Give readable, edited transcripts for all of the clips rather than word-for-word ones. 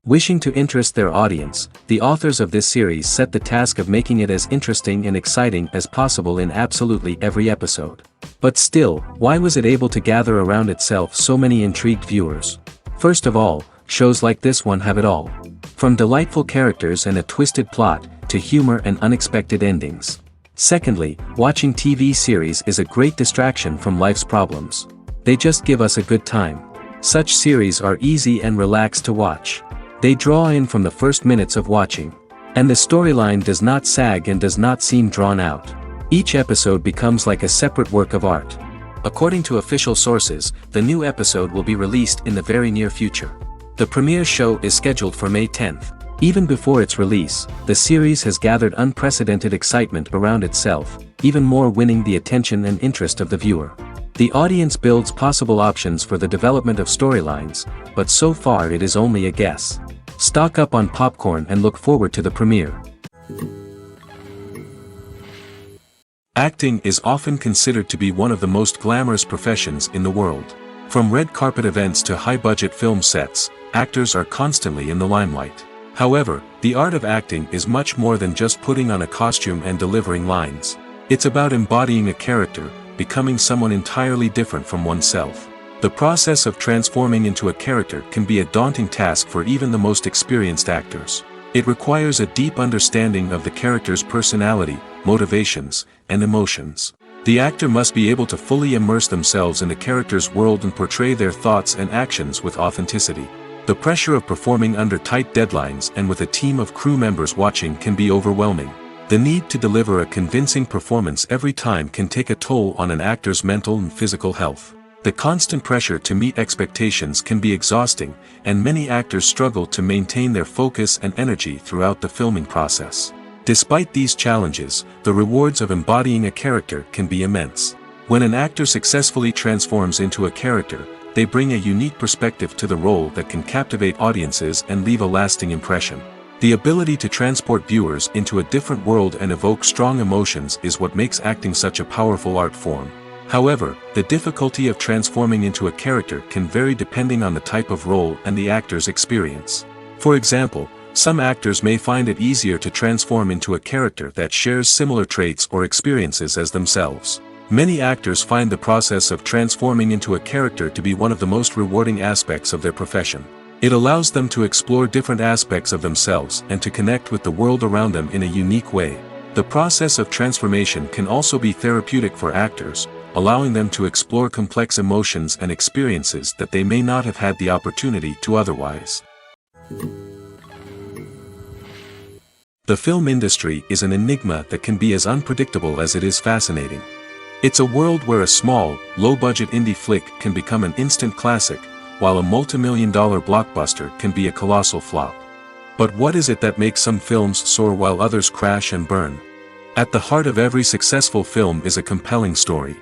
Wishing to interest their audience, the authors of this series set the task of making it as interesting and exciting as possible in absolutely every episode. But still, why was it able to gather around itself so many intrigued viewers? First of all, shows like this one have it all. From delightful characters and a twisted plot, to humor and unexpected endings. Secondly, watching TV series is a great distraction from life's problems. They just give us a good time. Such series are easy and relaxed to watch. They draw in from the first minutes of watching. And the storyline does not sag and does not seem drawn out. Each episode becomes like a separate work of art. According to official sources, the new episode will be released in the very near future. The premiere show is scheduled for May 10th. Even before its release, the series has gathered unprecedented excitement around itself, even more winning the attention and interest of the viewer. The audience builds possible options for the development of storylines, but so far it is only a guess. Stock up on popcorn and look forward to the premiere. Acting is often considered to be one of the most glamorous professions in the world. From red carpet events to high-budget film sets, actors are constantly in the limelight. However, the art of acting is much more than just putting on a costume and delivering lines. It's about embodying a character, becoming someone entirely different from oneself. The process of transforming into a character can be a daunting task for even the most experienced actors. It requires a deep understanding of the character's personality, motivations, and emotions. The actor must be able to fully immerse themselves in the character's world and portray their thoughts and actions with authenticity. The pressure of performing under tight deadlines and with a team of crew members watching can be overwhelming. The need to deliver a convincing performance every time can take a toll on an actor's mental and physical health. The constant pressure to meet expectations can be exhausting, and many actors struggle to maintain their focus and energy throughout the filming process. Despite these challenges, the rewards of embodying a character can be immense. When an actor successfully transforms into a character, they bring a unique perspective to the role that can captivate audiences and leave a lasting impression. The ability to transport viewers into a different world and evoke strong emotions is what makes acting such a powerful art form. However, the difficulty of transforming into a character can vary depending on the type of role and the actor's experience. For example, some actors may find it easier to transform into a character that shares similar traits or experiences as themselves. Many actors find the process of transforming into a character to be one of the most rewarding aspects of their profession. It allows them to explore different aspects of themselves and to connect with the world around them in a unique way. The process of transformation can also be therapeutic for actors, allowing them to explore complex emotions and experiences that they may not have had the opportunity to otherwise. The film industry is an enigma that can be as unpredictable as it is fascinating. It's a world where a small, low-budget indie flick can become an instant classic, while a multi-million-dollar blockbuster can be a colossal flop. But what is it that makes some films soar while others crash and burn? At the heart of every successful film is a compelling story.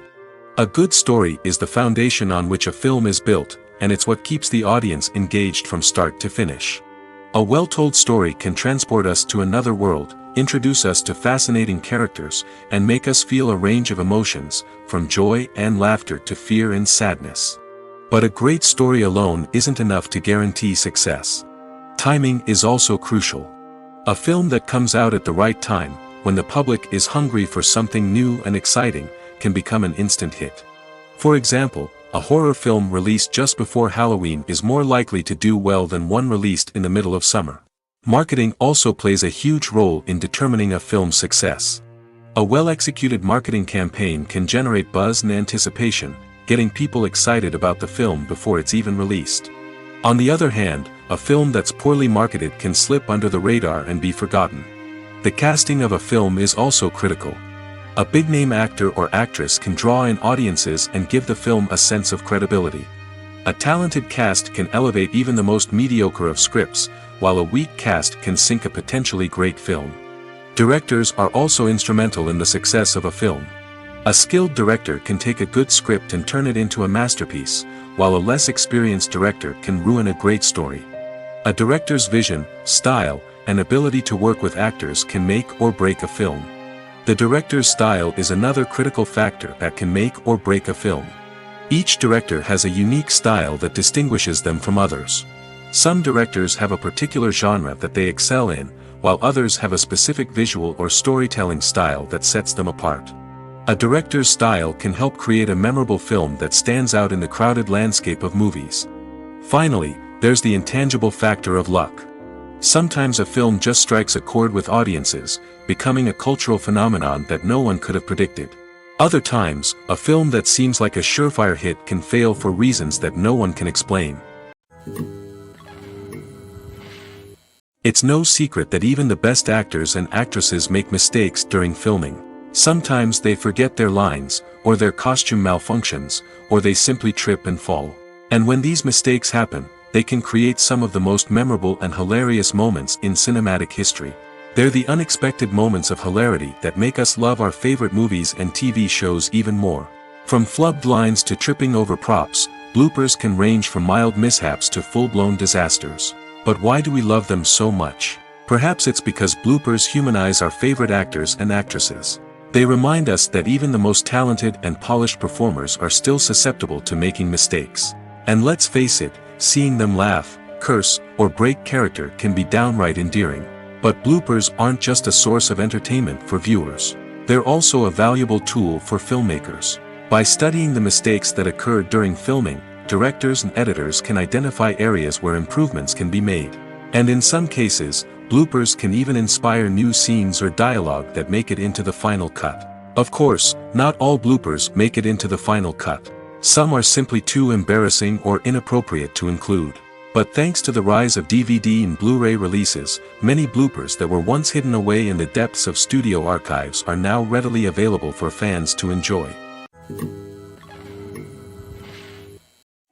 A good story is the foundation on which a film is built, and it's what keeps the audience engaged from start to finish. A well-told story can transport us to another world, introduce us to fascinating characters, and make us feel a range of emotions, from joy and laughter to fear and sadness. But a great story alone isn't enough to guarantee success. Timing is also crucial. A film that comes out at the right time, when the public is hungry for something new and exciting, can become an instant hit. For example, a horror film released just before Halloween is more likely to do well than one released in the middle of summer. Marketing also plays a huge role in determining a film's success. A well-executed marketing campaign can generate buzz and anticipation, getting people excited about the film before it's even released. On the other hand, a film that's poorly marketed can slip under the radar and be forgotten. The casting of a film is also critical. A big-name actor or actress can draw in audiences and give the film a sense of credibility. A talented cast can elevate even the most mediocre of scripts, while a weak cast can sink a potentially great film. Directors are also instrumental in the success of a film. A skilled director can take a good script and turn it into a masterpiece, while a less experienced director can ruin a great story. A director's vision, style, and ability to work with actors can make or break a film. The director's style is another critical factor that can make or break a film. Each director has a unique style that distinguishes them from others. Some directors have a particular genre that they excel in, while others have a specific visual or storytelling style that sets them apart. A director's style can help create a memorable film that stands out in the crowded landscape of movies. Finally, there's the intangible factor of luck. Sometimes a film just strikes a chord with audiences, becoming a cultural phenomenon that no one could have predicted. Other times, a film that seems like a surefire hit can fail for reasons that no one can explain. It's no secret that even the best actors and actresses make mistakes during filming. Sometimes they forget their lines, or their costume malfunctions, or they simply trip and fall. And when these mistakes happen, they can create some of the most memorable and hilarious moments in cinematic history. They're the unexpected moments of hilarity that make us love our favorite movies and TV shows even more. From flubbed lines to tripping over props, bloopers can range from mild mishaps to full-blown disasters. But why do we love them so much? Perhaps it's because bloopers humanize our favorite actors and actresses. They remind us that even the most talented and polished performers are still susceptible to making mistakes. And let's face it, seeing them laugh, curse, or break character can be downright endearing. But bloopers aren't just a source of entertainment for viewers. They're also a valuable tool for filmmakers. By studying the mistakes that occurred during filming, directors and editors can identify areas where improvements can be made. And in some cases, bloopers can even inspire new scenes or dialogue that make it into the final cut. Of course, not all bloopers make it into the final cut. Some are simply too embarrassing or inappropriate to include. But thanks to the rise of DVD and Blu-ray releases, many bloopers that were once hidden away in the depths of studio archives are now readily available for fans to enjoy.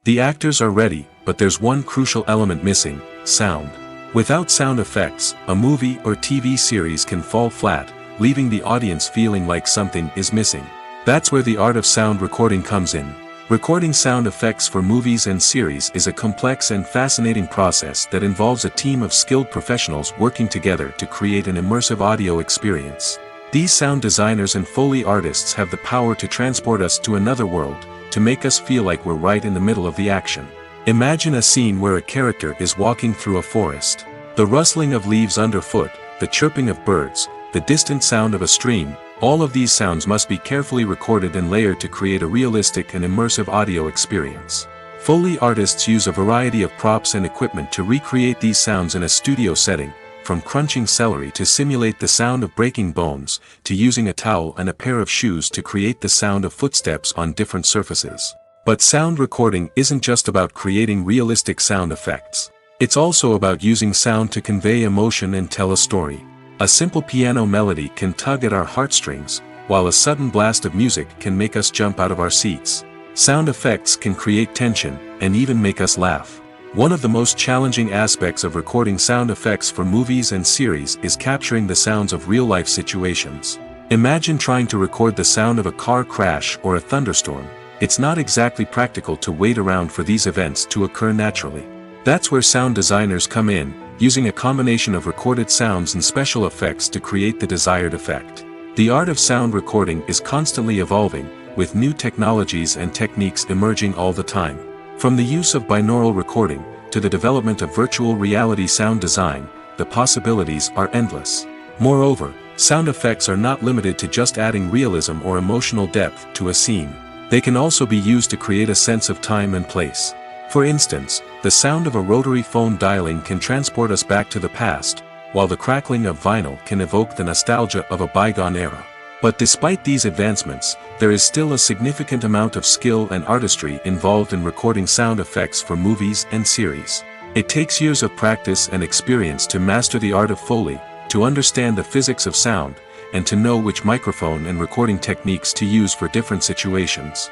The actors are ready, but there's one crucial element missing: sound. Without sound effects, a movie or TV series can fall flat, leaving the audience feeling like something is missing. That's where the art of sound recording comes in. Recording sound effects for movies and series is a complex and fascinating process that involves a team of skilled professionals working together to create an immersive audio experience. These sound designers and Foley artists have the power to transport us to another world, to make us feel like we're right in the middle of the action. Imagine a scene where a character is walking through a forest. The rustling of leaves underfoot, the chirping of birds, the distant sound of a stream, all of these sounds must be carefully recorded and layered to create a realistic and immersive audio experience. Foley artists use a variety of props and equipment to recreate these sounds in a studio setting, from crunching celery to simulate the sound of breaking bones, to using a towel and a pair of shoes to create the sound of footsteps on different surfaces. But sound recording isn't just about creating realistic sound effects. It's also about using sound to convey emotion and tell a story. A simple piano melody can tug at our heartstrings, while a sudden blast of music can make us jump out of our seats. Sound effects can create tension, and even make us laugh. One of the most challenging aspects of recording sound effects for movies and series is capturing the sounds of real-life situations. Imagine trying to record the sound of a car crash or a thunderstorm. It's not exactly practical to wait around for these events to occur naturally. That's where sound designers come in, using a combination of recorded sounds and special effects to create the desired effect. The art of sound recording is constantly evolving, with new technologies and techniques emerging all the time. From the use of binaural recording, to the development of virtual reality sound design, the possibilities are endless. Moreover, sound effects are not limited to just adding realism or emotional depth to a scene. They can also be used to create a sense of time and place. For instance, the sound of a rotary phone dialing can transport us back to the past, while the crackling of vinyl can evoke the nostalgia of a bygone era. But despite these advancements, there is still a significant amount of skill and artistry involved in recording sound effects for movies and series. It takes years of practice and experience to master the art of Foley, to understand the physics of sound, and to know which microphone and recording techniques to use for different situations.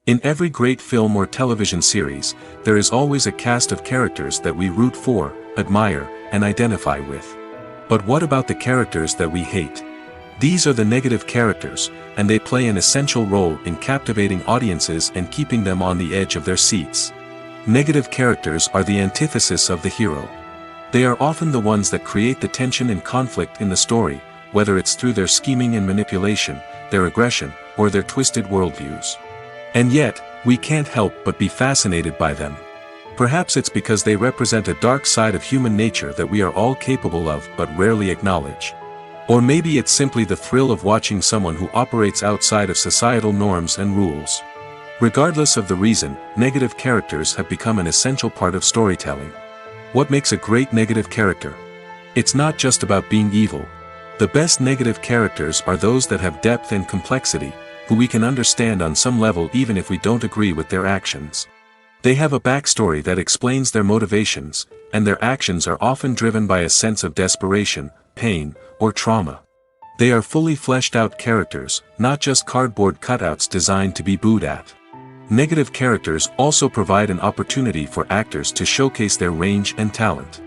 In every great film or television series, there is always a cast of characters that we root for, admire, and identify with. But what about the characters that we hate? These are the negative characters, and they play an essential role in captivating audiences and keeping them on the edge of their seats. Negative characters are the antithesis of the hero. They are often the ones that create the tension and conflict in the story, whether it's through their scheming and manipulation, their aggression, or their twisted worldviews. And yet, We can't help but be fascinated by them. Perhaps it's because they represent a dark side of human nature that we are all capable of but rarely acknowledge. Or maybe it's simply the thrill of watching someone who operates outside of societal norms and rules. Regardless of the reason, negative characters have become an essential part of storytelling. What makes a great negative character? It's not just about being evil. The best negative characters are those that have depth and complexity, who we can understand on some level even if we don't agree with their actions. They have a backstory that explains their motivations, and their actions are often driven by a sense of desperation, pain, or trauma. They are fully fleshed out characters, not just cardboard cutouts designed to be booed at. Negative characters also provide an opportunity for actors to showcase their range and talent.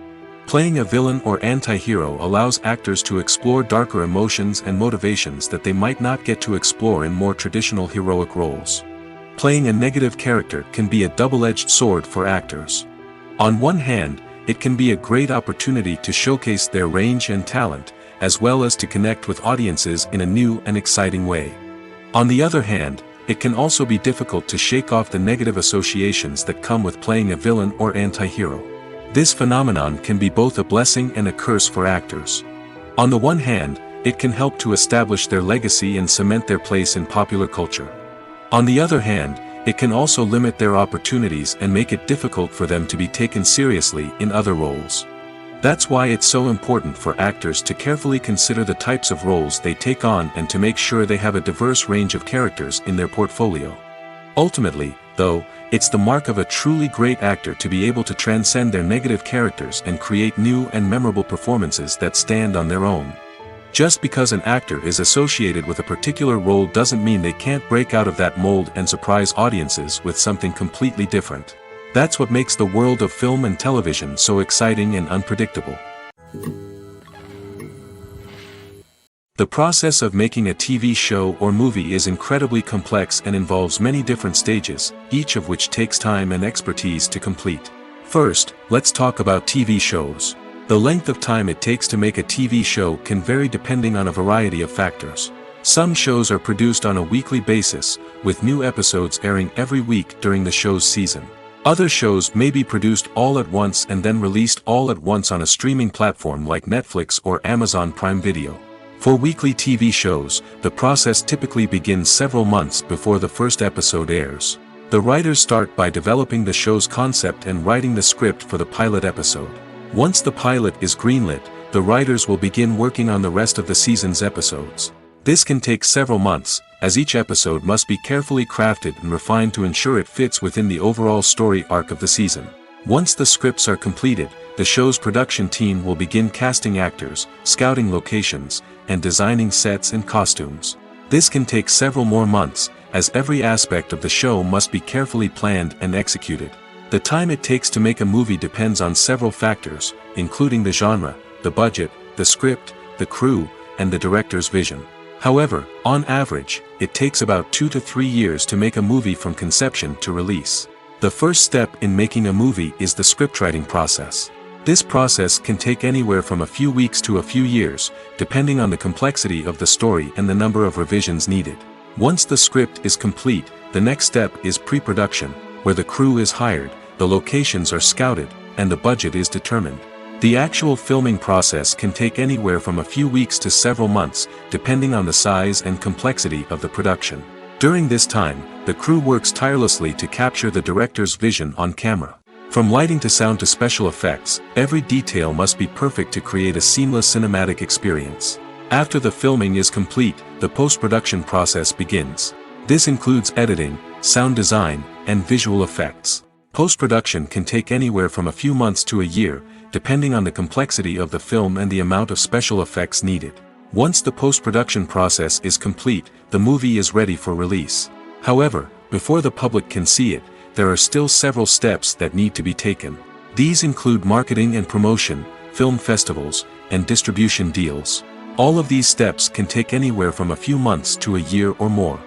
Playing a villain or anti-hero allows actors to explore darker emotions and motivations that they might not get to explore in more traditional heroic roles. Playing a negative character can be a double-edged sword for actors. On one hand, it can be a great opportunity to showcase their range and talent, as well as to connect with audiences in a new and exciting way. On the other hand, it can also be difficult to shake off the negative associations that come with playing a villain or anti-hero. This phenomenon can be both a blessing and a curse for actors. On the one hand, it can help to establish their legacy and cement their place in popular culture. On the other hand, it can also limit their opportunities and make it difficult for them to be taken seriously in other roles. That's why it's so important for actors to carefully consider the types of roles they take on and to make sure they have a diverse range of characters in their portfolio. Ultimately, though, it's the mark of a truly great actor to be able to transcend their negative characters and create new and memorable performances that stand on their own. Just because an actor is associated with a particular role doesn't mean they can't break out of that mold and surprise audiences with something completely different. That's what makes the world of film and television so exciting and unpredictable. The process of making a TV show or movie is incredibly complex and involves many different stages, each of which takes time and expertise to complete. First, let's talk about TV shows. The length of time it takes to make a TV show can vary depending on a variety of factors. Some shows are produced on a weekly basis, with new episodes airing every week during the show's season. Other shows may be produced all at once and then released all at once on a streaming platform like Netflix or Amazon Prime Video. For weekly TV shows, the process typically begins several months before the first episode airs. The writers start by developing the show's concept and writing the script for the pilot episode. Once the pilot is greenlit, the writers will begin working on the rest of the season's episodes. This can take several months, as each episode must be carefully crafted and refined to ensure it fits within the overall story arc of the season. Once the scripts are completed, the show's production team will begin casting actors, scouting locations, and designing sets and costumes. This can take several more months, as every aspect of the show must be carefully planned and executed. The time it takes to make a movie depends on several factors, including the genre, the budget, the script, the crew, and the director's vision. However, on average, it takes about 2 to 3 years to make a movie from conception to release. The first step in making a movie is the scriptwriting process. This process can take anywhere from a few weeks to a few years, depending on the complexity of the story and the number of revisions needed. Once the script is complete, the next step is pre-production, where the crew is hired, the locations are scouted, and the budget is determined. The actual filming process can take anywhere from a few weeks to several months, depending on the size and complexity of the production. During this time, the crew works tirelessly to capture the director's vision on camera. From lighting to sound to special effects, every detail must be perfect to create a seamless cinematic experience. After the filming is complete, the post-production process begins. This includes editing, sound design, and visual effects. Post-production can take anywhere from a few months to a year, depending on the complexity of the film and the amount of special effects needed. Once the post-production process is complete, the movie is ready for release. However, before the public can see it, there are still several steps that need to be taken. These include marketing and promotion, film festivals, and distribution deals. All of these steps can take anywhere from a few months to a year or more.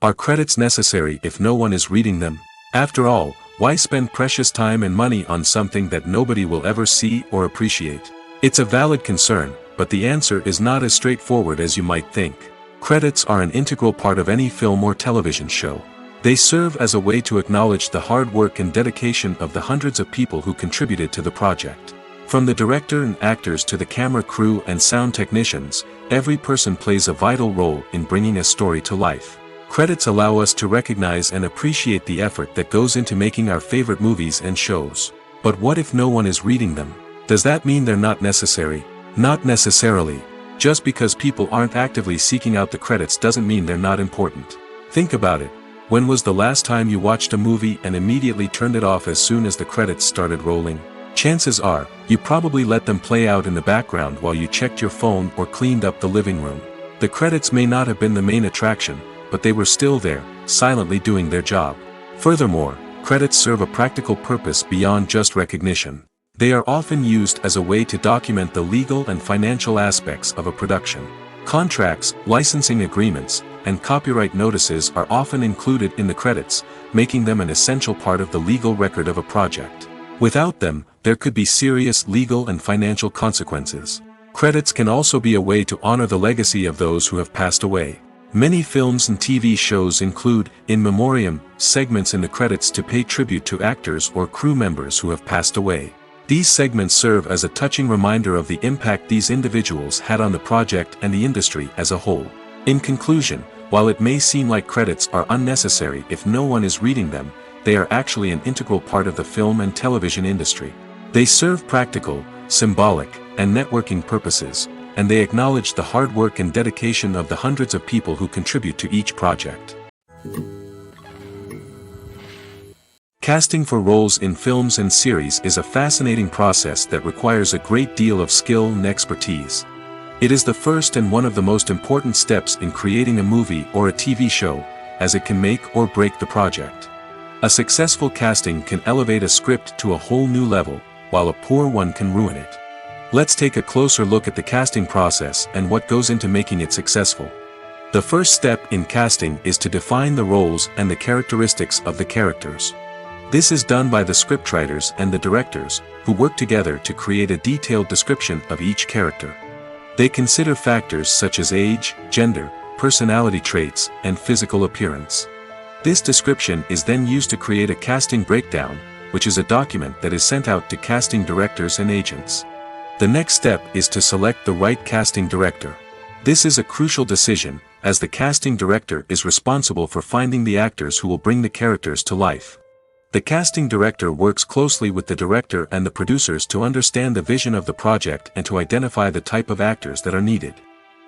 Are credits necessary if no one is reading them? After all, why spend precious time and money on something that nobody will ever see or appreciate? It's a valid concern, but the answer is not as straightforward as you might think. Credits are an integral part of any film or television show. They serve as a way to acknowledge the hard work and dedication of the hundreds of people who contributed to the project. From the director and actors to the camera crew and sound technicians, every person plays a vital role in bringing a story to life. Credits allow us to recognize and appreciate the effort that goes into making our favorite movies and shows. But what if no one is reading them? Does that mean they're not necessary? Not necessarily. Just because people aren't actively seeking out the credits doesn't mean they're not important. Think about it. When was the last time you watched a movie and immediately turned it off as soon as the credits started rolling? Chances are, you probably let them play out in the background while you checked your phone or cleaned up the living room. The credits may not have been the main attraction, but they were still there, silently doing their job. Furthermore, credits serve a practical purpose beyond just recognition. They are often used as a way to document the legal and financial aspects of a production. Contracts, licensing agreements, and copyright notices are often included in the credits, making them an essential part of the legal record of a project. Without them, there could be serious legal and financial consequences. Credits can also be a way to honor the legacy of those who have passed away. Many films and TV shows include, in memoriam, segments in the credits to pay tribute to actors or crew members who have passed away. These segments serve as a touching reminder of the impact these individuals had on the project and the industry as a whole. In conclusion, while it may seem like credits are unnecessary if no one is reading them, they are actually an integral part of the film and television industry. They serve practical, symbolic, and networking purposes, and they acknowledge the hard work and dedication of the hundreds of people who contribute to each project. Casting for roles in films and series is a fascinating process that requires a great deal of skill and expertise. It is the first and one of the most important steps in creating a movie or a TV show, as it can make or break the project. A successful casting can elevate a script to a whole new level, while a poor one can ruin it. Let's take a closer look at the casting process and what goes into making it successful. The first step in casting is to define the roles and the characteristics of the characters. This is done by the scriptwriters and the directors, who work together to create a detailed description of each character. They consider factors such as age, gender, personality traits, and physical appearance. This description is then used to create a casting breakdown, which is a document that is sent out to casting directors and agents. The next step is to select the right casting director. This is a crucial decision, as the casting director is responsible for finding the actors who will bring the characters to life. The casting director works closely with the director and the producers to understand the vision of the project and to identify the type of actors that are needed.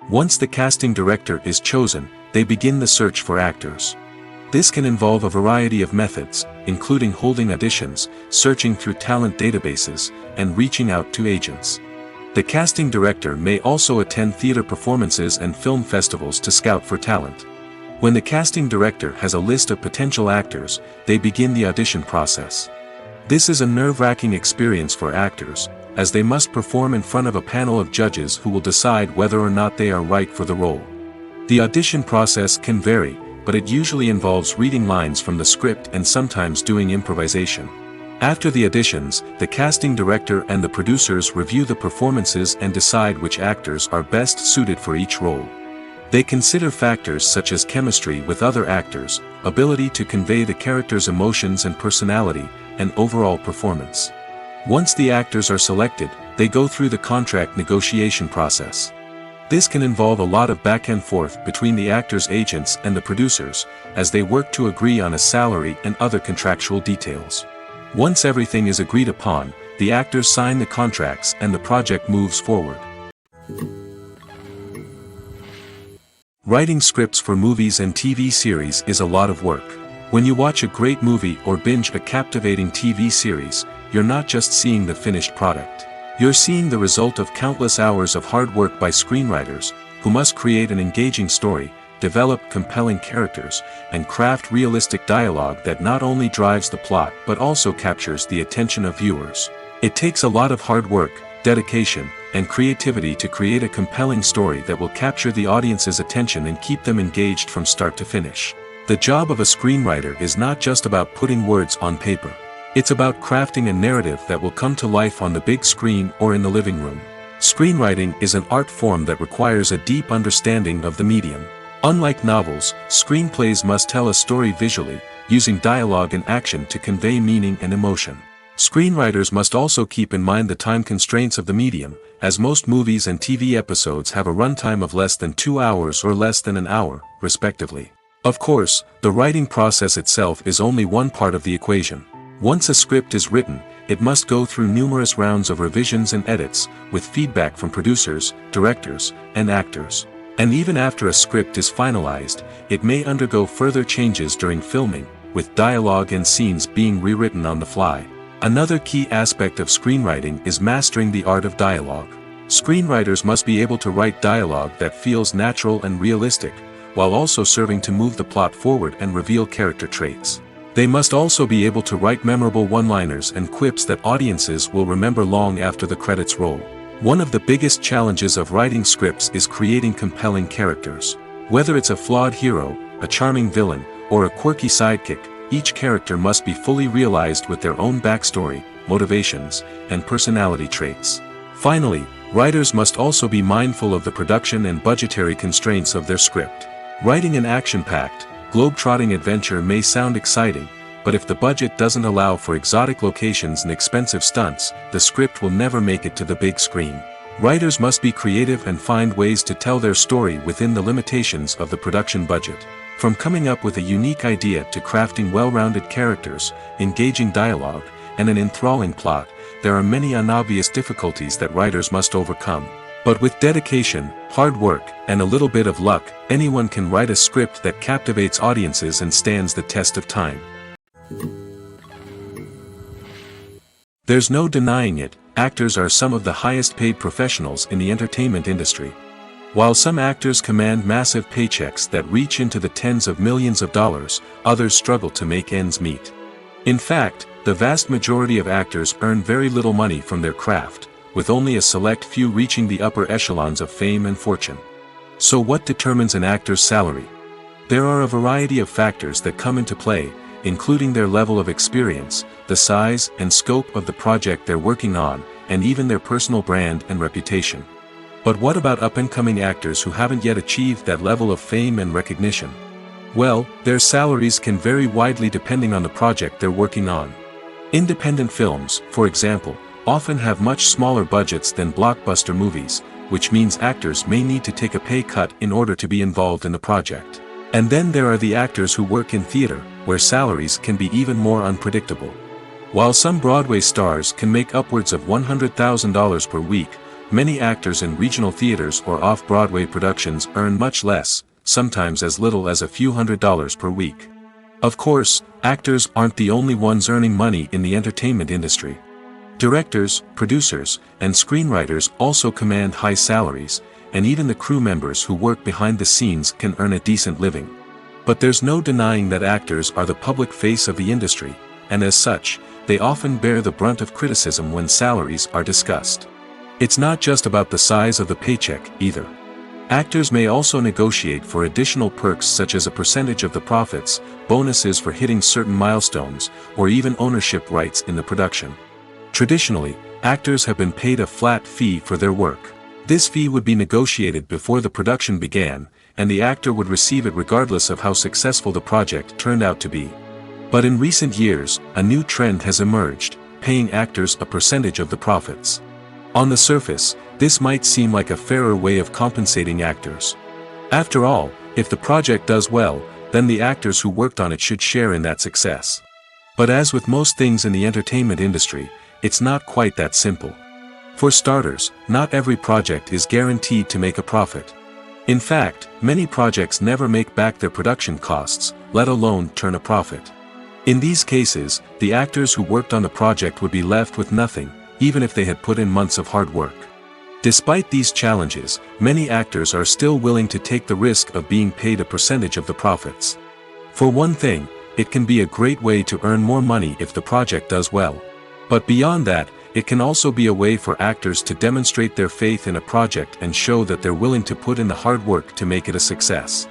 Once the casting director is chosen, they begin the search for actors. This can involve a variety of methods, including holding auditions, searching through talent databases, and reaching out to agents. The casting director may also attend theater performances and film festivals to scout for talent. When the casting director has a list of potential actors, they begin the audition process. This is a nerve-wracking experience for actors, as they must perform in front of a panel of judges who will decide whether or not they are right for the role. The audition process can vary, but it usually involves reading lines from the script and sometimes doing improvisation. After the auditions, the casting director and the producers review the performances and decide which actors are best suited for each role. They consider factors such as chemistry with other actors, ability to convey the character's emotions and personality, and overall performance. Once the actors are selected, they go through the contract negotiation process. This can involve a lot of back and forth between the actors' agents and the producers, as they work to agree on a salary and other contractual details. Once everything is agreed upon, the actors sign the contracts and the project moves forward. Writing scripts for movies and TV series is a lot of work. When you watch a great movie or binge a captivating TV series, you're not just seeing the finished product. You're seeing the result of countless hours of hard work by screenwriters, who must create an engaging story, develop compelling characters, and craft realistic dialogue that not only drives the plot but also captures the attention of viewers. It takes a lot of hard work, dedication, and creativity to create a compelling story that will capture the audience's attention and keep them engaged from start to finish. The job of a screenwriter is not just about putting words on paper. It's about crafting a narrative that will come to life on the big screen or in the living room. Screenwriting is an art form that requires a deep understanding of the medium. Unlike novels, screenplays must tell a story visually, using dialogue and action to convey meaning and emotion. Screenwriters must also keep in mind the time constraints of the medium, as most movies and TV episodes have a runtime of less than 2 hours or less than an hour, respectively. Of course, the writing process itself is only one part of the equation. Once a script is written, it must go through numerous rounds of revisions and edits, with feedback from producers, directors, and actors. And even after a script is finalized, it may undergo further changes during filming, with dialogue and scenes being rewritten on the fly. Another key aspect of screenwriting is mastering the art of dialogue. Screenwriters must be able to write dialogue that feels natural and realistic, while also serving to move the plot forward and reveal character traits. They must also be able to write memorable one-liners and quips that audiences will remember long after the credits roll. One of the biggest challenges of writing scripts is creating compelling characters. Whether it's a flawed hero, a charming villain, or a quirky sidekick, each character must be fully realized with their own backstory, motivations, and personality traits. Finally, writers must also be mindful of the production and budgetary constraints of their script. Writing an action-packed, globe-trotting adventure may sound exciting, but if the budget doesn't allow for exotic locations and expensive stunts, the script will never make it to the big screen. Writers must be creative and find ways to tell their story within the limitations of the production budget. From coming up with a unique idea to crafting well-rounded characters, engaging dialogue, and an enthralling plot, there are many unobvious difficulties that writers must overcome. But with dedication, hard work, and a little bit of luck, anyone can write a script that captivates audiences and stands the test of time. There's no denying it, actors are some of the highest-paid professionals in the entertainment industry. While some actors command massive paychecks that reach into the tens of millions of dollars, others struggle to make ends meet. In fact, the vast majority of actors earn very little money from their craft, with only a select few reaching the upper echelons of fame and fortune. So what determines an actor's salary? There are a variety of factors that come into play, including their level of experience, the size and scope of the project they're working on, and even their personal brand and reputation. But what about up-and-coming actors who haven't yet achieved that level of fame and recognition? Well, their salaries can vary widely depending on the project they're working on. Independent films, for example, often have much smaller budgets than blockbuster movies, which means actors may need to take a pay cut in order to be involved in the project. And then there are the actors who work in theater, where salaries can be even more unpredictable. While some Broadway stars can make upwards of $100,000 per week, many actors in regional theaters or off-Broadway productions earn much less, sometimes as little as a few $100s per week. Of course, actors aren't the only ones earning money in the entertainment industry. Directors, producers, and screenwriters also command high salaries, and even the crew members who work behind the scenes can earn a decent living. But there's no denying that actors are the public face of the industry, and as such, they often bear the brunt of criticism when salaries are discussed. It's not just about the size of the paycheck, either. Actors may also negotiate for additional perks such as a percentage of the profits, bonuses for hitting certain milestones, or even ownership rights in the production. Traditionally, actors have been paid a flat fee for their work. This fee would be negotiated before the production began, and the actor would receive it regardless of how successful the project turned out to be. But in recent years, a new trend has emerged, paying actors a percentage of the profits. On the surface, this might seem like a fairer way of compensating actors. After all, if the project does well, then the actors who worked on it should share in that success. But as with most things in the entertainment industry, it's not quite that simple. For starters, not every project is guaranteed to make a profit. In fact, many projects never make back their production costs, let alone turn a profit. In these cases, the actors who worked on the project would be left with nothing, even if they had put in months of hard work. Despite these challenges, many actors are still willing to take the risk of being paid a percentage of the profits. For one thing, it can be a great way to earn more money if the project does well. But beyond that, it can also be a way for actors to demonstrate their faith in a project and show that they're willing to put in the hard work to make it a success.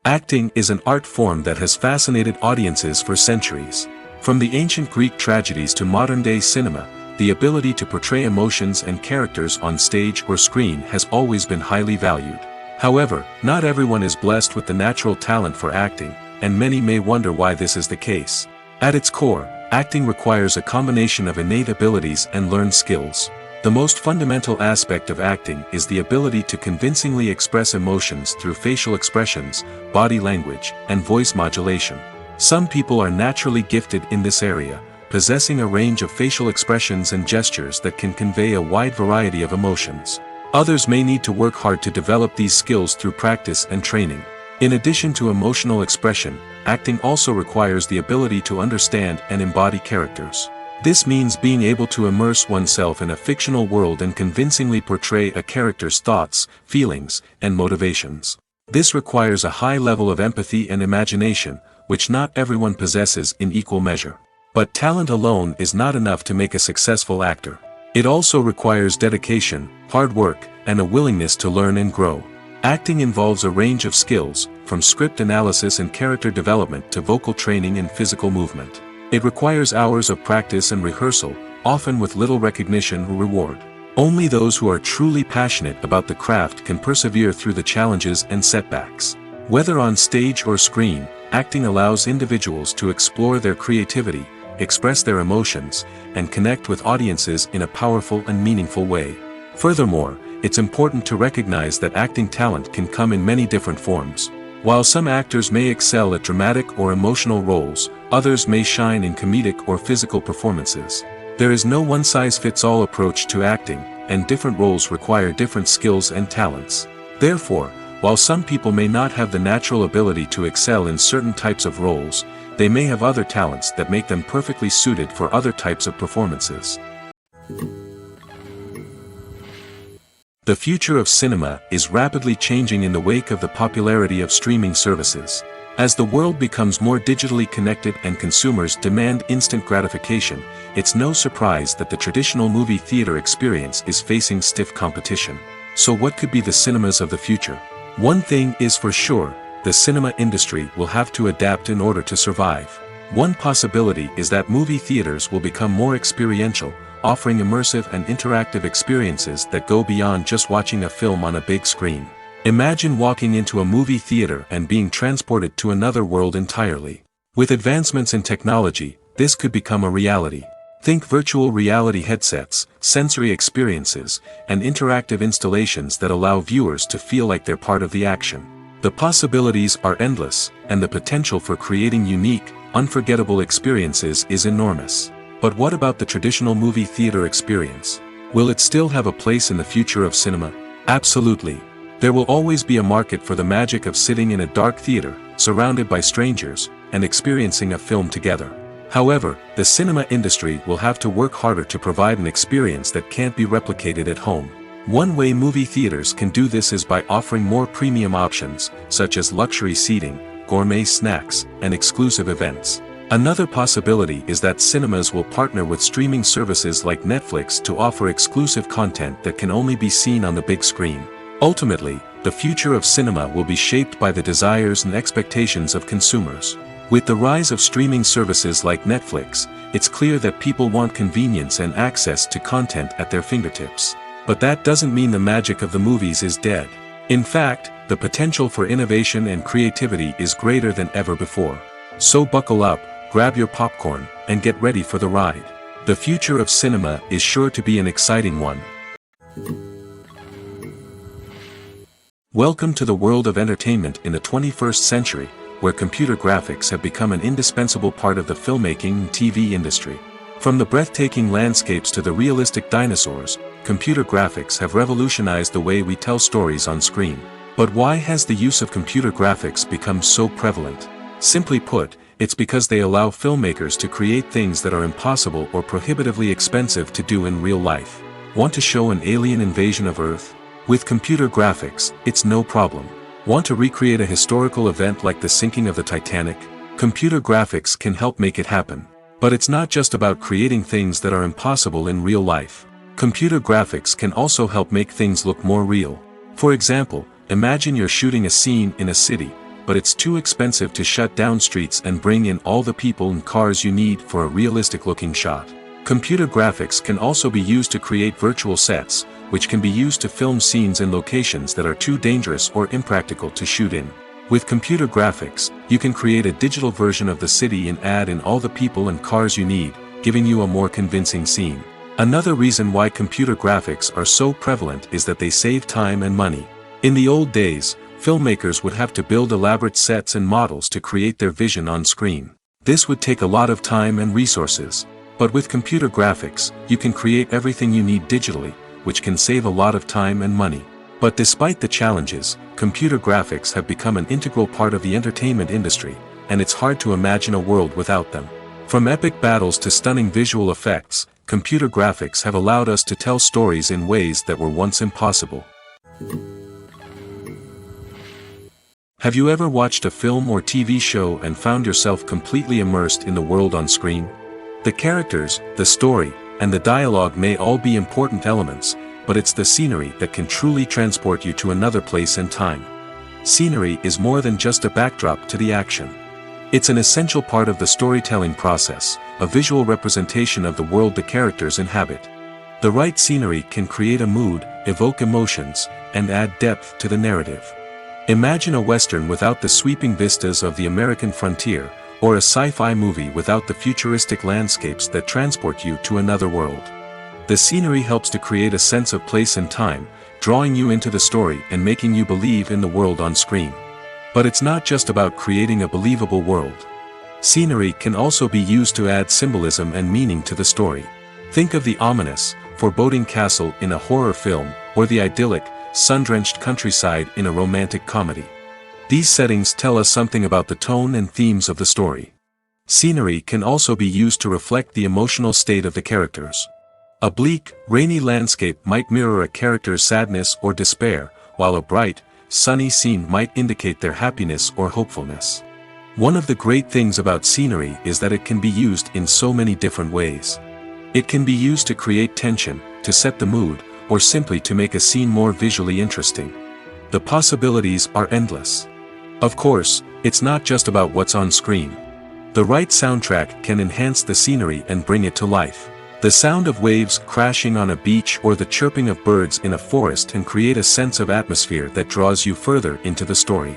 Acting is an art form that has fascinated audiences for centuries. From the ancient Greek tragedies to modern-day cinema, the ability to portray emotions and characters on stage or screen has always been highly valued. However, not everyone is blessed with the natural talent for acting, and many may wonder why this is the case. At its core, acting requires a combination of innate abilities and learned skills. The most fundamental aspect of acting is the ability to convincingly express emotions through facial expressions, body language, and voice modulation. Some people are naturally gifted in this area, possessing a range of facial expressions and gestures that can convey a wide variety of emotions. Others may need to work hard to develop these skills through practice and training. In addition to emotional expression, acting also requires the ability to understand and embody characters. This means being able to immerse oneself in a fictional world and convincingly portray a character's thoughts, feelings, and motivations. This requires a high level of empathy and imagination, which not everyone possesses in equal measure. But talent alone is not enough to make a successful actor. It also requires dedication, hard work, and a willingness to learn and grow. Acting involves a range of skills, from script analysis and character development to vocal training and physical movement. It requires hours of practice and rehearsal, often with little recognition or reward. Only those who are truly passionate about the craft can persevere through the challenges and setbacks. Whether on stage or screen, acting allows individuals to explore their creativity, express their emotions, and connect with audiences in a powerful and meaningful way. Furthermore, it's important to recognize that acting talent can come in many different forms. While some actors may excel at dramatic or emotional roles, others may shine in comedic or physical performances. There is no one-size-fits-all approach to acting, and different roles require different skills and talents. Therefore, while some people may not have the natural ability to excel in certain types of roles, they may have other talents that make them perfectly suited for other types of performances. The future of cinema is rapidly changing in the wake of the popularity of streaming services. As the world becomes more digitally connected and consumers demand instant gratification, it's no surprise that the traditional movie theater experience is facing stiff competition. So what could be the cinemas of the future? One thing is for sure, the cinema industry will have to adapt in order to survive. One possibility is that movie theaters will become more experiential, offering immersive and interactive experiences that go beyond just watching a film on a big screen. Imagine walking into a movie theater and being transported to another world entirely. With advancements in technology, this could become a reality. Think virtual reality headsets, sensory experiences, and interactive installations that allow viewers to feel like they're part of the action. The possibilities are endless, and the potential for creating unique, unforgettable experiences is enormous. But what about the traditional movie theater experience? Will it still have a place in the future of cinema? Absolutely. There will always be a market for the magic of sitting in a dark theater, surrounded by strangers, and experiencing a film together. However, the cinema industry will have to work harder to provide an experience that can't be replicated at home. One way movie theaters can do this is by offering more premium options, such as luxury seating, gourmet snacks, and exclusive events. Another possibility is that cinemas will partner with streaming services like Netflix to offer exclusive content that can only be seen on the big screen. Ultimately, the future of cinema will be shaped by the desires and expectations of consumers. With the rise of streaming services like Netflix, it's clear that people want convenience and access to content at their fingertips. But that doesn't mean the magic of the movies is dead. In fact, the potential for innovation and creativity is greater than ever before. So buckle up, grab your popcorn, and get ready for the ride. The future of cinema is sure to be an exciting one. Welcome to the world of entertainment in the 21st century, where computer graphics have become an indispensable part of the filmmaking and TV industry. From the breathtaking landscapes to the realistic dinosaurs, computer graphics have revolutionized the way we tell stories on screen. But why has the use of computer graphics become so prevalent? Simply put, it's because they allow filmmakers to create things that are impossible or prohibitively expensive to do in real life. Want to show an alien invasion of Earth? With computer graphics, it's no problem. Want to recreate a historical event like the sinking of the Titanic? Computer graphics can help make it happen. But it's not just about creating things that are impossible in real life. Computer graphics can also help make things look more real. For example, imagine you're shooting a scene in a city, but it's too expensive to shut down streets and bring in all the people and cars you need for a realistic-looking shot. Computer graphics can also be used to create virtual sets, which can be used to film scenes in locations that are too dangerous or impractical to shoot in. With computer graphics, you can create a digital version of the city and add in all the people and cars you need, giving you a more convincing scene. Another reason why computer graphics are so prevalent is that they save time and money. In the old days, filmmakers would have to build elaborate sets and models to create their vision on screen. This would take a lot of time and resources. But with computer graphics, you can create everything you need digitally, which can save a lot of time and money. But despite the challenges, computer graphics have become an integral part of the entertainment industry, and it's hard to imagine a world without them. From epic battles to stunning visual effects, computer graphics have allowed us to tell stories in ways that were once impossible. Have you ever watched a film or TV show and found yourself completely immersed in the world on screen? The characters, the story, and the dialogue may all be important elements, but it's the scenery that can truly transport you to another place and time. Scenery is more than just a backdrop to the action. It's an essential part of the storytelling process, a visual representation of the world the characters inhabit. The right scenery can create a mood, evoke emotions, and add depth to the narrative. Imagine a Western without the sweeping vistas of the American frontier, or a sci-fi movie without the futuristic landscapes that transport you to another world. The scenery helps to create a sense of place and time, drawing you into the story and making you believe in the world on screen. But it's not just about creating a believable world. Scenery can also be used to add symbolism and meaning to the story. Think of the ominous, foreboding castle in a horror film, or the idyllic, sun-drenched countryside in a romantic comedy. These settings tell us something about the tone and themes of the story. Scenery can also be used to reflect the emotional state of the characters. A bleak, rainy landscape might mirror a character's sadness or despair, while a bright, sunny scene might indicate their happiness or hopefulness. One of the great things about scenery is that it can be used in so many different ways. It can be used to create tension, to set the mood, or simply to make a scene more visually interesting. The possibilities are endless. Of course, it's not just about what's on screen. The right soundtrack can enhance the scenery and bring it to life. The sound of waves crashing on a beach or the chirping of birds in a forest can create a sense of atmosphere that draws you further into the story.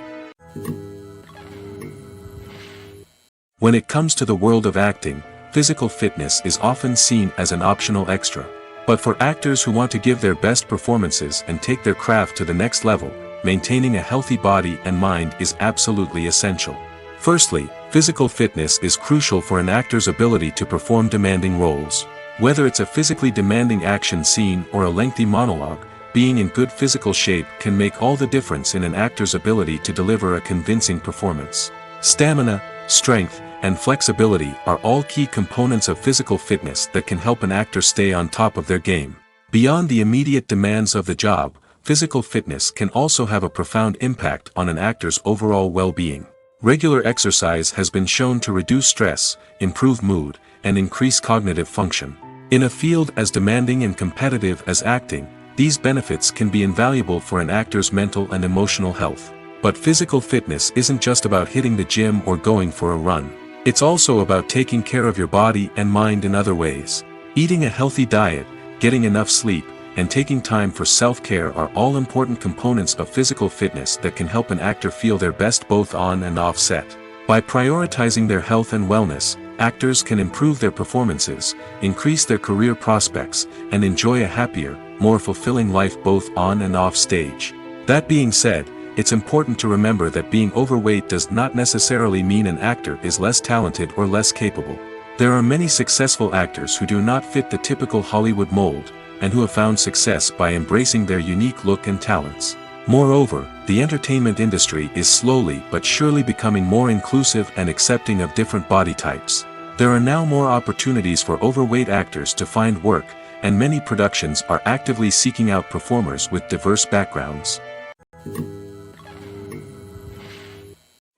When it comes to the world of acting, physical fitness is often seen as an optional extra. But for actors who want to give their best performances and take their craft to the next level, maintaining a healthy body and mind is absolutely essential. Firstly, physical fitness is crucial for an actor's ability to perform demanding roles. Whether it's a physically demanding action scene or a lengthy monologue, being in good physical shape can make all the difference in an actor's ability to deliver a convincing performance. Stamina, strength, and flexibility are all key components of physical fitness that can help an actor stay on top of their game. Beyond the immediate demands of the job, physical fitness can also have a profound impact on an actor's overall well-being. Regular exercise has been shown to reduce stress, improve mood, and increase cognitive function. In a field as demanding and competitive as acting, these benefits can be invaluable for an actor's mental and emotional health. But physical fitness isn't just about hitting the gym or going for a run. It's also about taking care of your body and mind in other ways. Eating a healthy diet, getting enough sleep, and taking time for self-care are all important components of physical fitness that can help an actor feel their best both on and off set. By prioritizing their health and wellness, actors can improve their performances, increase their career prospects, and enjoy a happier, more fulfilling life both on and off stage. That being said, it's important to remember that being overweight does not necessarily mean an actor is less talented or less capable. There are many successful actors who do not fit the typical Hollywood mold, and who have found success by embracing their unique look and talents. Moreover, the entertainment industry is slowly but surely becoming more inclusive and accepting of different body types. There are now more opportunities for overweight actors to find work, and many productions are actively seeking out performers with diverse backgrounds.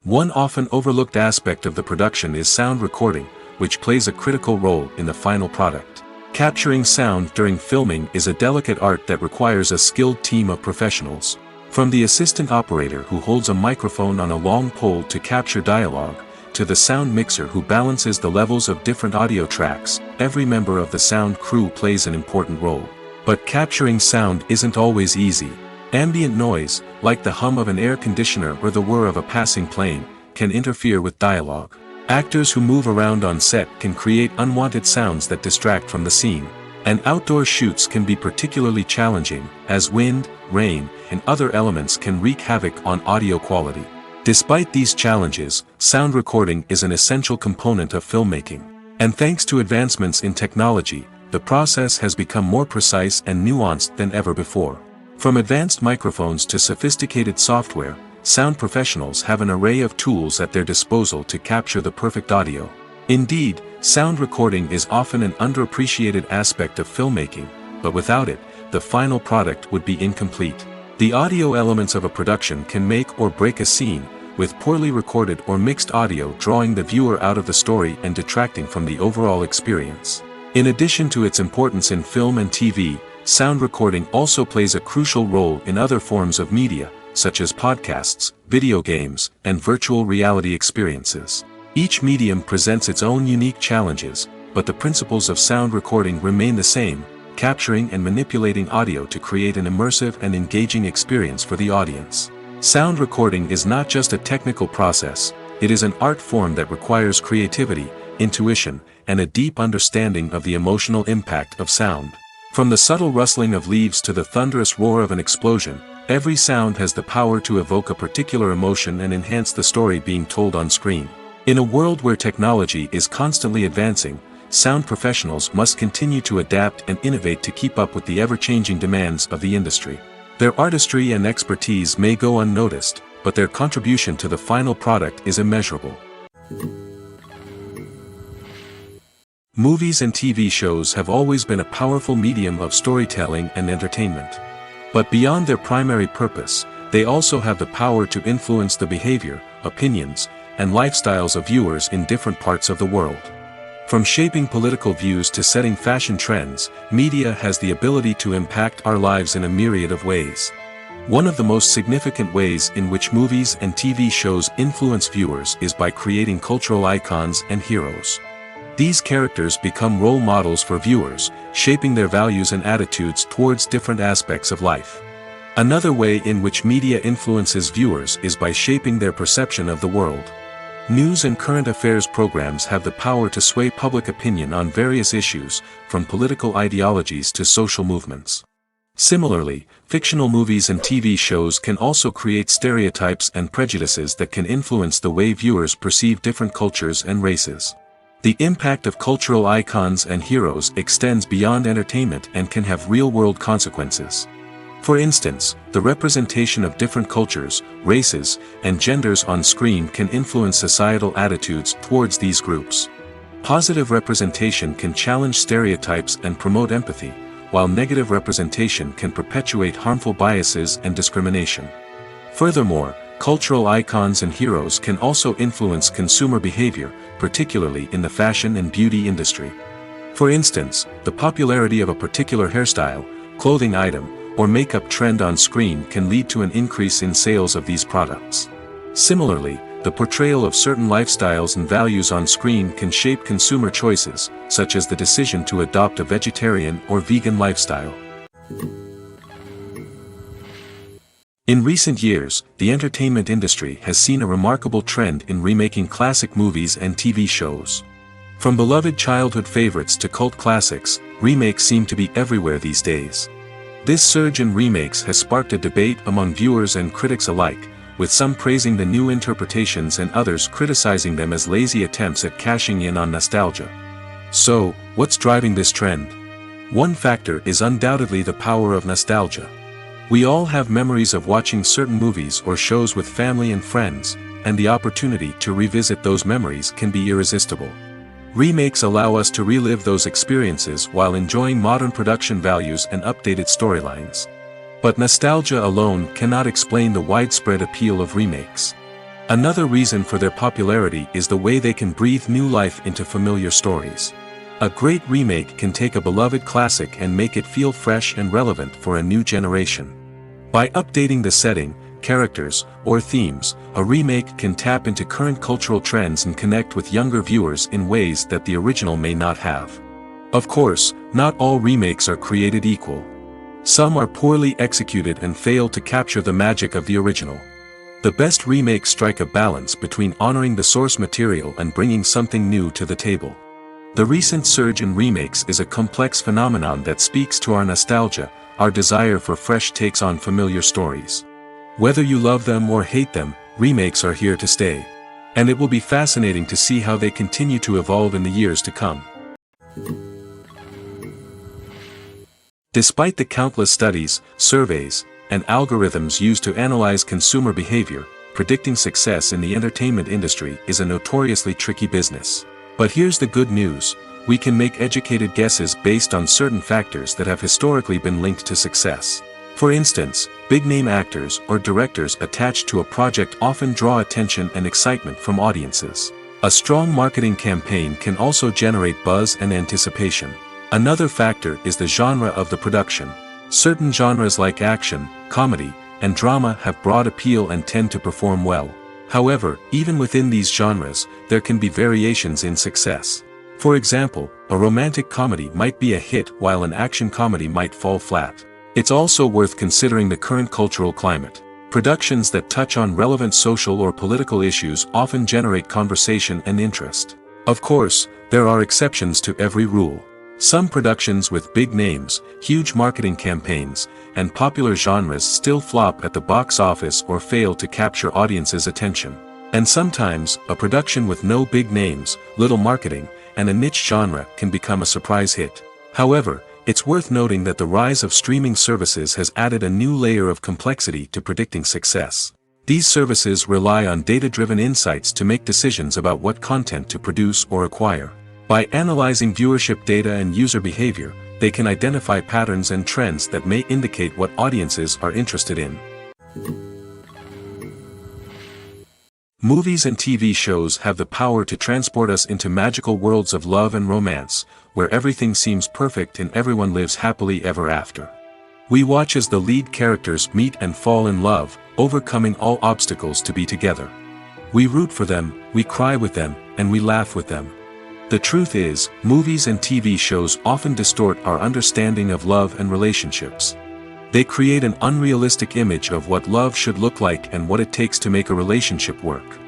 One often overlooked aspect of the production is sound recording, which plays a critical role in the final product. Capturing sound during filming is a delicate art that requires a skilled team of professionals. From the assistant operator who holds a microphone on a long pole to capture dialogue, to the sound mixer who balances the levels of different audio tracks, every member of the sound crew plays an important role. But capturing sound isn't always easy. Ambient noise, like the hum of an air conditioner or the whir of a passing plane, can interfere with dialogue. Actors who move around on set can create unwanted sounds that distract from the scene. And outdoor shoots can be particularly challenging, as wind, rain, and other elements can wreak havoc on audio quality. Despite these challenges, sound recording is an essential component of filmmaking. And thanks to advancements in technology, the process has become more precise and nuanced than ever before. From advanced microphones to sophisticated software, sound professionals have an array of tools at their disposal to capture the perfect audio. Indeed, sound recording is often an underappreciated aspect of filmmaking, but without it, the final product would be incomplete. The audio elements of a production can make or break a scene, with poorly recorded or mixed audio drawing the viewer out of the story and detracting from the overall experience. In addition to its importance in film and TV, sound recording also plays a crucial role in other forms of media, such as podcasts, video games, and virtual reality experiences. Each medium presents its own unique challenges, but the principles of sound recording remain the same, capturing and manipulating audio to create an immersive and engaging experience for the audience. Sound recording is not just a technical process, it is an art form that requires creativity, intuition, and a deep understanding of the emotional impact of sound. From the subtle rustling of leaves to the thunderous roar of an explosion, every sound has the power to evoke a particular emotion and enhance the story being told on screen. In a world where technology is constantly advancing, sound professionals must continue to adapt and innovate to keep up with the ever-changing demands of the industry. Their artistry and expertise may go unnoticed, but their contribution to the final product is immeasurable. Movies and TV shows have always been a powerful medium of storytelling and entertainment. But beyond their primary purpose, they also have the power to influence the behavior, opinions, and lifestyles of viewers in different parts of the world. From shaping political views to setting fashion trends, media has the ability to impact our lives in a myriad of ways. One of the most significant ways in which movies and TV shows influence viewers is by creating cultural icons and heroes. These characters become role models for viewers, shaping their values and attitudes towards different aspects of life. Another way in which media influences viewers is by shaping their perception of the world. News and current affairs programs have the power to sway public opinion on various issues, from political ideologies to social movements. Similarly, fictional movies and TV shows can also create stereotypes and prejudices that can influence the way viewers perceive different cultures and races. The impact of cultural icons and heroes extends beyond entertainment and can have real-world consequences. For instance, the representation of different cultures, races, and genders on screen can influence societal attitudes towards these groups. Positive representation can challenge stereotypes and promote empathy, while negative representation can perpetuate harmful biases and discrimination. Furthermore, cultural icons and heroes can also influence consumer behavior, particularly in the fashion and beauty industry. For instance, the popularity of a particular hairstyle, clothing item, or makeup trend on screen can lead to an increase in sales of these products. Similarly, the portrayal of certain lifestyles and values on screen can shape consumer choices, such as the decision to adopt a vegetarian or vegan lifestyle. In recent years, the entertainment industry has seen a remarkable trend in remaking classic movies and TV shows. From beloved childhood favorites to cult classics, remakes seem to be everywhere these days. This surge in remakes has sparked a debate among viewers and critics alike, with some praising the new interpretations and others criticizing them as lazy attempts at cashing in on nostalgia. So, what's driving this trend? One factor is undoubtedly the power of nostalgia. We all have memories of watching certain movies or shows with family and friends, and the opportunity to revisit those memories can be irresistible. Remakes allow us to relive those experiences while enjoying modern production values and updated storylines. But nostalgia alone cannot explain the widespread appeal of remakes. Another reason for their popularity is the way they can breathe new life into familiar stories. A great remake can take a beloved classic and make it feel fresh and relevant for a new generation. By updating the setting, characters, or themes, a remake can tap into current cultural trends and connect with younger viewers in ways that the original may not have. Of course, not all remakes are created equal. Some are poorly executed and fail to capture the magic of the original. The best remakes strike a balance between honoring the source material and bringing something new to the table. The recent surge in remakes is a complex phenomenon that speaks to our nostalgia, our desire for fresh takes on familiar stories. Whether you love them or hate them, remakes are here to stay. And it will be fascinating to see how they continue to evolve in the years to come. Despite the countless studies, surveys, and algorithms used to analyze consumer behavior, predicting success in the entertainment industry is a notoriously tricky business. But here's the good news: we can make educated guesses based on certain factors that have historically been linked to success. For instance, big-name actors or directors attached to a project often draw attention and excitement from audiences. A strong marketing campaign can also generate buzz and anticipation. Another factor is the genre of the production. Certain genres like action, comedy, and drama have broad appeal and tend to perform well. However, even within these genres, there can be variations in success. For example, a romantic comedy might be a hit while an action comedy might fall flat. It's also worth considering the current cultural climate. Productions that touch on relevant social or political issues often generate conversation and interest. Of course, there are exceptions to every rule. Some productions with big names, huge marketing campaigns, and popular genres still flop at the box office or fail to capture audiences' attention. And sometimes, a production with no big names, little marketing, and a niche genre can become a surprise hit. However, it's worth noting that the rise of streaming services has added a new layer of complexity to predicting success. These services rely on data-driven insights to make decisions about what content to produce or acquire. By analyzing viewership data and user behavior, they can identify patterns and trends that may indicate what audiences are interested in. Movies and TV shows have the power to transport us into magical worlds of love and romance, where everything seems perfect and everyone lives happily ever after. We watch as the lead characters meet and fall in love, overcoming all obstacles to be together. We root for them, we cry with them, and we laugh with them. The truth is, movies and TV shows often distort our understanding of love and relationships. They create an unrealistic image of what love should look like and what it takes to make a relationship work.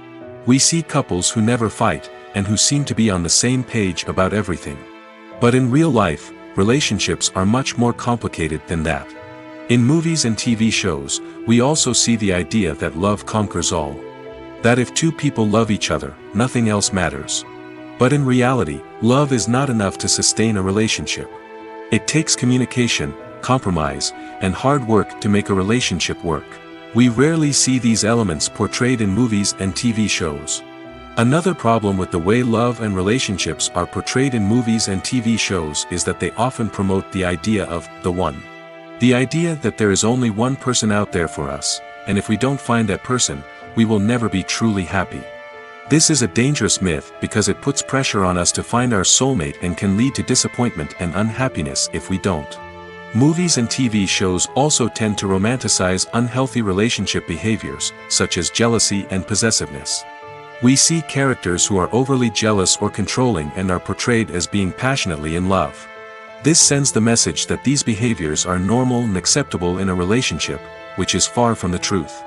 We see couples who never fight, and who seem to be on the same page about everything. But in real life, relationships are much more complicated than that. In movies and TV shows, we also see the idea that love conquers all. That if two people love each other, nothing else matters. But in reality, love is not enough to sustain a relationship. It takes communication, compromise, and hard work to make a relationship work. We rarely see these elements portrayed in movies and TV shows. Another problem with the way love and relationships are portrayed in movies and TV shows is that they often promote the idea of the one. The idea that there is only one person out there for us, and if we don't find that person, we will never be truly happy. This is a dangerous myth because it puts pressure on us to find our soulmate and can lead to disappointment and unhappiness if we don't. Movies and TV shows also tend to romanticize unhealthy relationship behaviors, such as jealousy and possessiveness. We see characters who are overly jealous or controlling and are portrayed as being passionately in love. This sends the message that these behaviors are normal and acceptable in a relationship, which is far from the truth.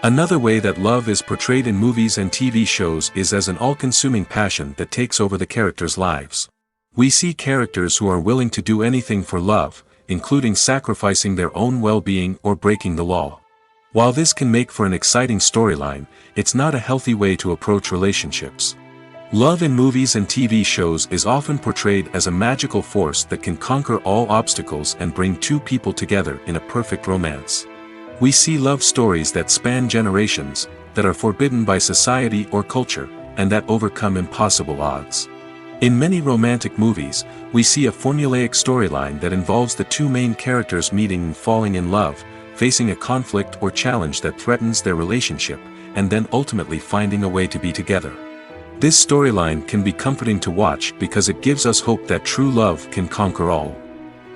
Another way that love is portrayed in movies and TV shows is as an all-consuming passion that takes over the characters' lives. We see characters who are willing to do anything for love, including sacrificing their own well-being or breaking the law. While this can make for an exciting storyline, it's not a healthy way to approach relationships. Love in movies and TV shows is often portrayed as a magical force that can conquer all obstacles and bring two people together in a perfect romance. We see love stories that span generations, that are forbidden by society or culture, and that overcome impossible odds. In many romantic movies, we see a formulaic storyline that involves the two main characters meeting and falling in love, facing a conflict or challenge that threatens their relationship, and then ultimately finding a way to be together. This storyline can be comforting to watch because it gives us hope that true love can conquer all.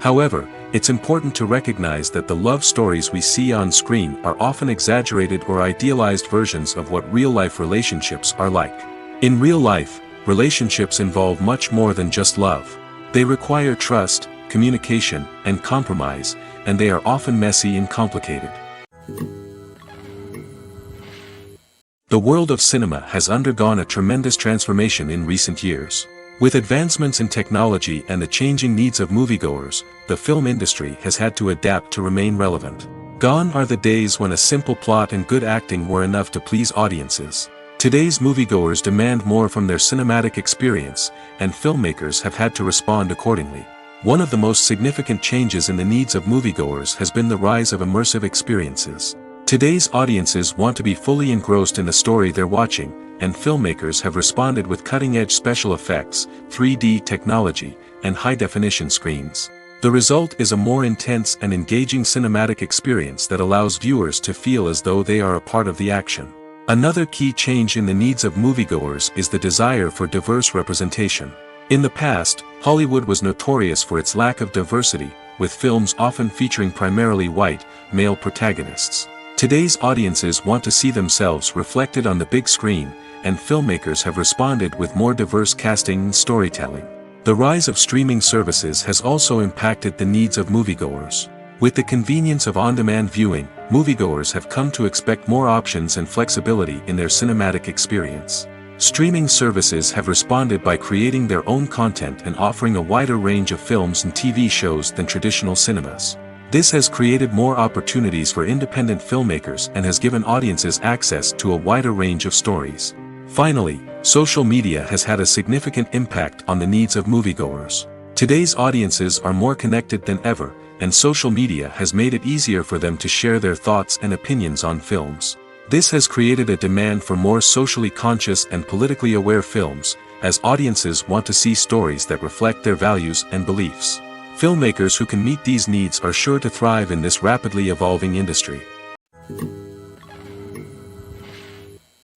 However, it's important to recognize that the love stories we see on screen are often exaggerated or idealized versions of what real-life relationships are like. In real life, relationships involve much more than just love. They require trust, communication, and compromise, and they are often messy and complicated. The world of cinema has undergone a tremendous transformation in recent years. With advancements in technology and the changing needs of moviegoers, the film industry has had to adapt to remain relevant. Gone are the days when a simple plot and good acting were enough to please audiences. Today's moviegoers demand more from their cinematic experience, and filmmakers have had to respond accordingly. One of the most significant changes in the needs of moviegoers has been the rise of immersive experiences. Today's audiences want to be fully engrossed in the story they're watching, and filmmakers have responded with cutting-edge special effects, 3D technology, and high-definition screens. The result is a more intense and engaging cinematic experience that allows viewers to feel as though they are a part of the action. Another key change in the needs of moviegoers is the desire for diverse representation. In the past, Hollywood was notorious for its lack of diversity, with films often featuring primarily white, male protagonists. Today's audiences want to see themselves reflected on the big screen, and filmmakers have responded with more diverse casting and storytelling. The rise of streaming services has also impacted the needs of moviegoers. With the convenience of on-demand viewing, moviegoers have come to expect more options and flexibility in their cinematic experience. Streaming services have responded by creating their own content and offering a wider range of films and TV shows than traditional cinemas. This has created more opportunities for independent filmmakers and has given audiences access to a wider range of stories. Finally, social media has had a significant impact on the needs of moviegoers. Today's audiences are more connected than ever, and social media has made it easier for them to share their thoughts and opinions on films. This has created a demand for more socially conscious and politically aware films, as audiences want to see stories that reflect their values and beliefs. Filmmakers who can meet these needs are sure to thrive in this rapidly evolving industry.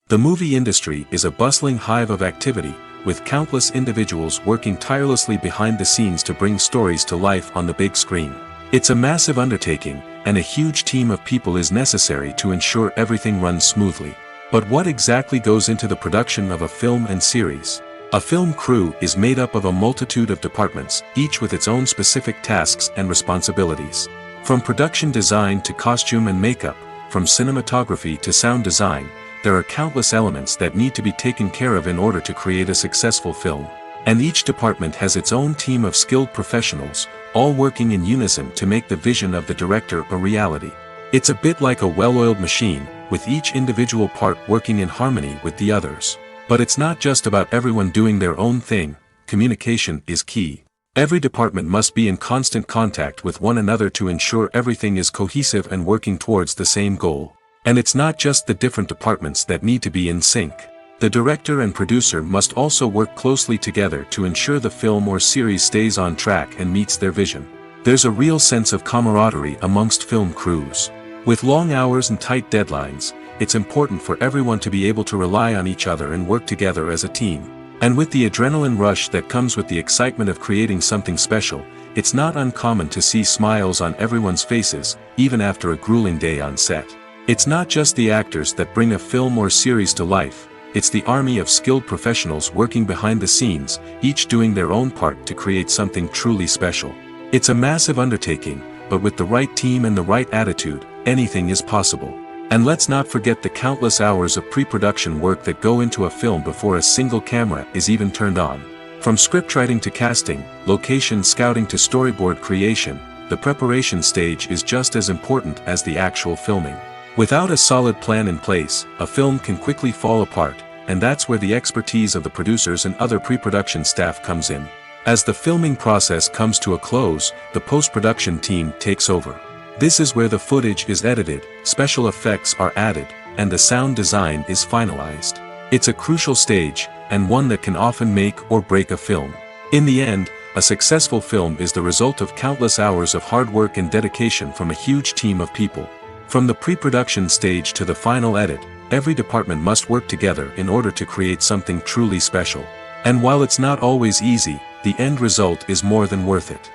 The movie industry is a bustling hive of activity, with countless individuals working tirelessly behind the scenes to bring stories to life on the big screen. It's a massive undertaking, and a huge team of people is necessary to ensure everything runs smoothly. But what exactly goes into the production of a film and series? A film crew is made up of a multitude of departments, each with its own specific tasks and responsibilities. From production design to costume and makeup, from cinematography to sound design, there are countless elements that need to be taken care of in order to create a successful film. And each department has its own team of skilled professionals, all working in unison to make the vision of the director a reality. It's a bit like a well-oiled machine, with each individual part working in harmony with the others. But it's not just about everyone doing their own thing. Communication is key. Every department must be in constant contact with one another to ensure everything is cohesive and working towards the same goal. And it's not just the different departments that need to be in sync. The director and producer must also work closely together to ensure the film or series stays on track and meets their vision. There's a real sense of camaraderie amongst film crews. With long hours and tight deadlines, it's important for everyone to be able to rely on each other and work together as a team. And with the adrenaline rush that comes with the excitement of creating something special, it's not uncommon to see smiles on everyone's faces, even after a grueling day on set. It's not just the actors that bring a film or series to life, it's the army of skilled professionals working behind the scenes, each doing their own part to create something truly special. It's a massive undertaking, but with the right team and the right attitude, anything is possible. And let's not forget the countless hours of pre-production work that go into a film before a single camera is even turned on. From scriptwriting to casting, location scouting to storyboard creation, the preparation stage is just as important as the actual filming. Without a solid plan in place, a film can quickly fall apart, and that's where the expertise of the producers and other pre-production staff comes in. As the filming process comes to a close, the post-production team takes over. This is where the footage is edited, special effects are added, and the sound design is finalized. It's a crucial stage, and one that can often make or break a film. In the end, a successful film is the result of countless hours of hard work and dedication from a huge team of people. From the pre-production stage to the final edit, every department must work together in order to create something truly special. And while it's not always easy, the end result is more than worth it.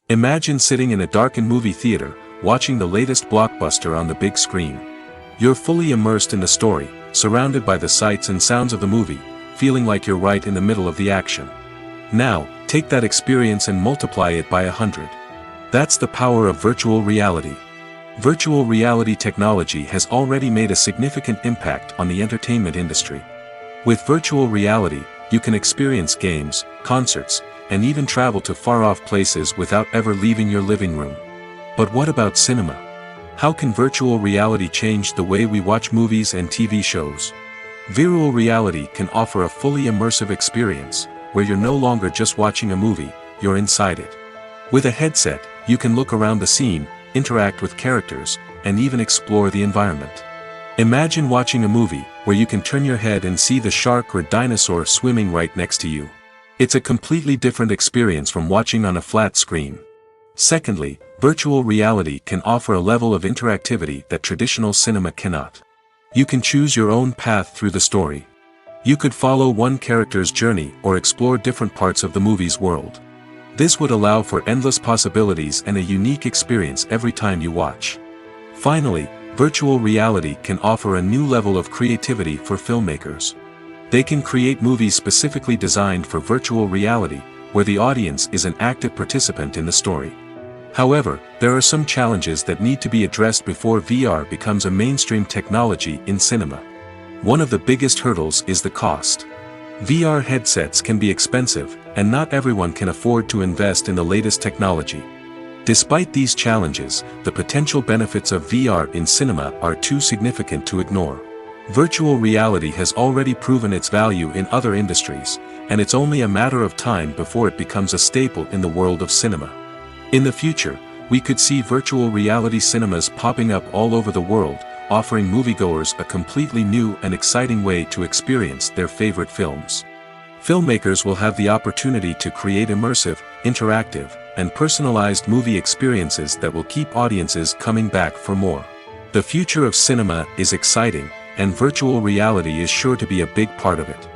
Imagine sitting in a darkened movie theater, watching the latest blockbuster on the big screen. You're fully immersed in the story, surrounded by the sights and sounds of the movie, feeling like you're right in the middle of the action. Now, take that experience and multiply it by 100. That's the power of virtual reality. Virtual reality technology has already made a significant impact on the entertainment industry. With virtual reality, you can experience games, concerts, and even travel to far-off places without ever leaving your living room. But what about cinema? How can virtual reality change the way we watch movies and TV shows? Virtual reality can offer a fully immersive experience, where you're no longer just watching a movie, you're inside it. With a headset, you can look around the scene, interact with characters, and even explore the environment. Imagine watching a movie where you can turn your head and see the shark or dinosaur swimming right next to you. It's a completely different experience from watching on a flat screen. Secondly, virtual reality can offer a level of interactivity that traditional cinema cannot. You can choose your own path through the story. You could follow one character's journey or explore different parts of the movie's world. This would allow for endless possibilities and a unique experience every time you watch. Finally, virtual reality can offer a new level of creativity for filmmakers. They can create movies specifically designed for virtual reality, where the audience is an active participant in the story. However, there are some challenges that need to be addressed before VR becomes a mainstream technology in cinema. One of the biggest hurdles is the cost. VR headsets can be expensive, and not everyone can afford to invest in the latest technology. Despite these challenges, the potential benefits of VR in cinema are too significant to ignore. Virtual reality has already proven its value in other industries, and it's only a matter of time before it becomes a staple in the world of cinema. In the future, we could see virtual reality cinemas popping up all over the world, offering moviegoers a completely new and exciting way to experience their favorite films. Filmmakers will have the opportunity to create immersive, interactive, and personalized movie experiences that will keep audiences coming back for more. The future of cinema is exciting, and virtual reality is sure to be a big part of it.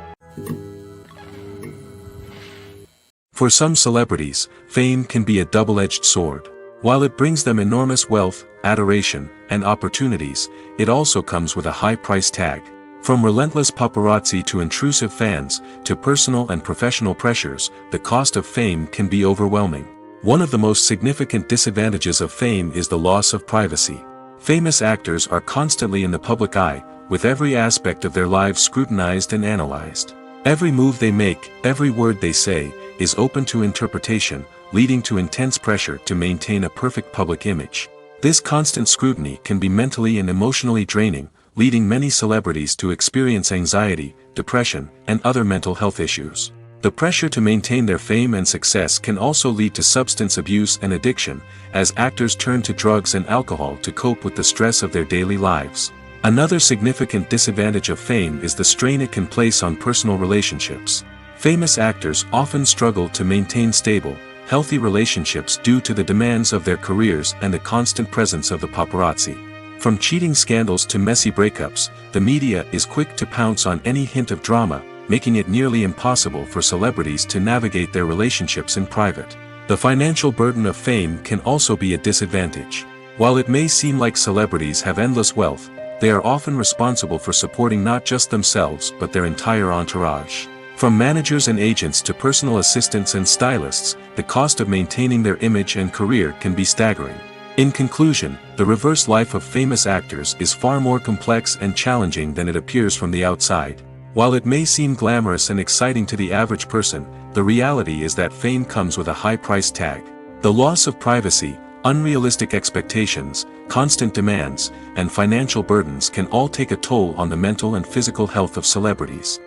For some celebrities, fame can be a double-edged sword. While it brings them enormous wealth, adoration, and opportunities, it also comes with a high price tag. From relentless paparazzi to intrusive fans, to personal and professional pressures, the cost of fame can be overwhelming. One of the most significant disadvantages of fame is the loss of privacy. Famous actors are constantly in the public eye, with every aspect of their lives scrutinized and analyzed. Every move they make, every word they say, is open to interpretation, leading to intense pressure to maintain a perfect public image. This constant scrutiny can be mentally and emotionally draining, leading many celebrities to experience anxiety, depression, and other mental health issues. The pressure to maintain their fame and success can also lead to substance abuse and addiction, as actors turn to drugs and alcohol to cope with the stress of their daily lives. Another significant disadvantage of fame is the strain it can place on personal relationships. Famous actors often struggle to maintain stable, healthy relationships due to the demands of their careers and the constant presence of the paparazzi. From cheating scandals to messy breakups, the media is quick to pounce on any hint of drama, making it nearly impossible for celebrities to navigate their relationships in private. The financial burden of fame can also be a disadvantage. While it may seem like celebrities have endless wealth, they are often responsible for supporting not just themselves but their entire entourage. From managers and agents to personal assistants and stylists, the cost of maintaining their image and career can be staggering. In conclusion, the reverse life of famous actors is far more complex and challenging than it appears from the outside. While it may seem glamorous and exciting to the average person, the reality is that fame comes with a high price tag. The loss of privacy, unrealistic expectations, constant demands, and financial burdens can all take a toll on the mental and physical health of celebrities.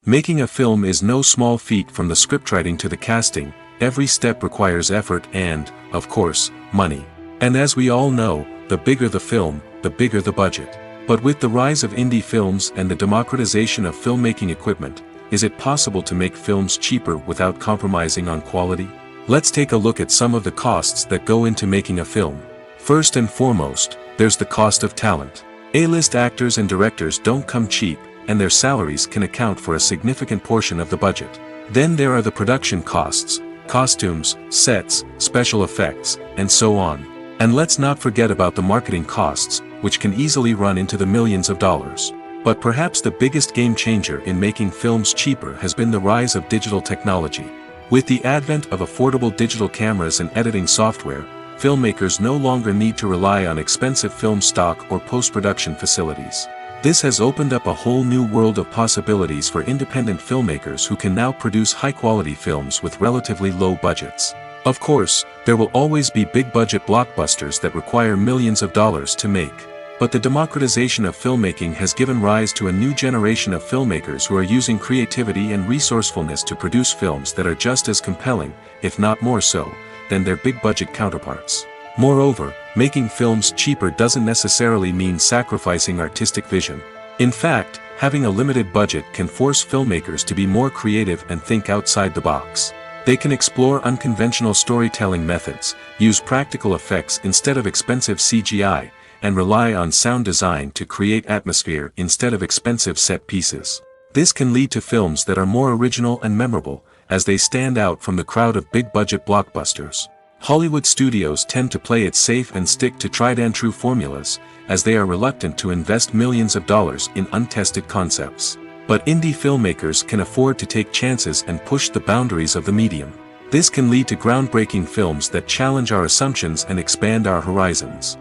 Making a film is no small feat. From the scriptwriting to the casting, every step requires effort and, of course, money. And as we all know, the bigger the film, the bigger the budget. But with the rise of indie films and the democratization of filmmaking equipment, is it possible to make films cheaper without compromising on quality? Let's take a look at some of the costs that go into making a film. First and foremost, there's the cost of talent. A-list actors and directors don't come cheap, and their salaries can account for a significant portion of the budget. Then there are the production costs, costumes, sets, special effects, and so on. And let's not forget about the marketing costs, which can easily run into the millions of dollars. But perhaps the biggest game changer in making films cheaper has been the rise of digital technology. With the advent of affordable digital cameras and editing software, filmmakers no longer need to rely on expensive film stock or post-production facilities. This has opened up a whole new world of possibilities for independent filmmakers who can now produce high-quality films with relatively low budgets. Of course, there will always be big-budget blockbusters that require millions of dollars to make. But the democratization of filmmaking has given rise to a new generation of filmmakers who are using creativity and resourcefulness to produce films that are just as compelling, if not more so, than their big-budget counterparts. Moreover, making films cheaper doesn't necessarily mean sacrificing artistic vision. In fact, having a limited budget can force filmmakers to be more creative and think outside the box. They can explore unconventional storytelling methods, use practical effects instead of expensive CGI, and rely on sound design to create atmosphere instead of expensive set pieces. This can lead to films that are more original and memorable, as they stand out from the crowd of big-budget blockbusters. Hollywood studios tend to play it safe and stick to tried-and-true formulas, as they are reluctant to invest millions of dollars in untested concepts. But indie filmmakers can afford to take chances and push the boundaries of the medium. This can lead to groundbreaking films that challenge our assumptions and expand our horizons.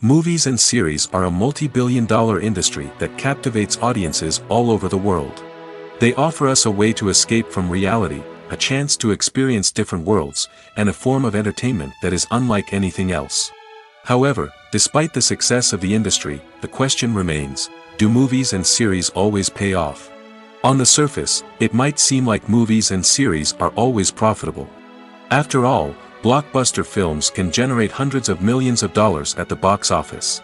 Movies and series are a multi-billion-dollar industry that captivates audiences all over the world. They offer us a way to escape from reality, a chance to experience different worlds, and a form of entertainment that is unlike anything else. However, despite the success of the industry, the question remains, do movies and series always pay off? On the surface, it might seem like movies and series are always profitable. After all, blockbuster films can generate hundreds of millions of dollars at the box office.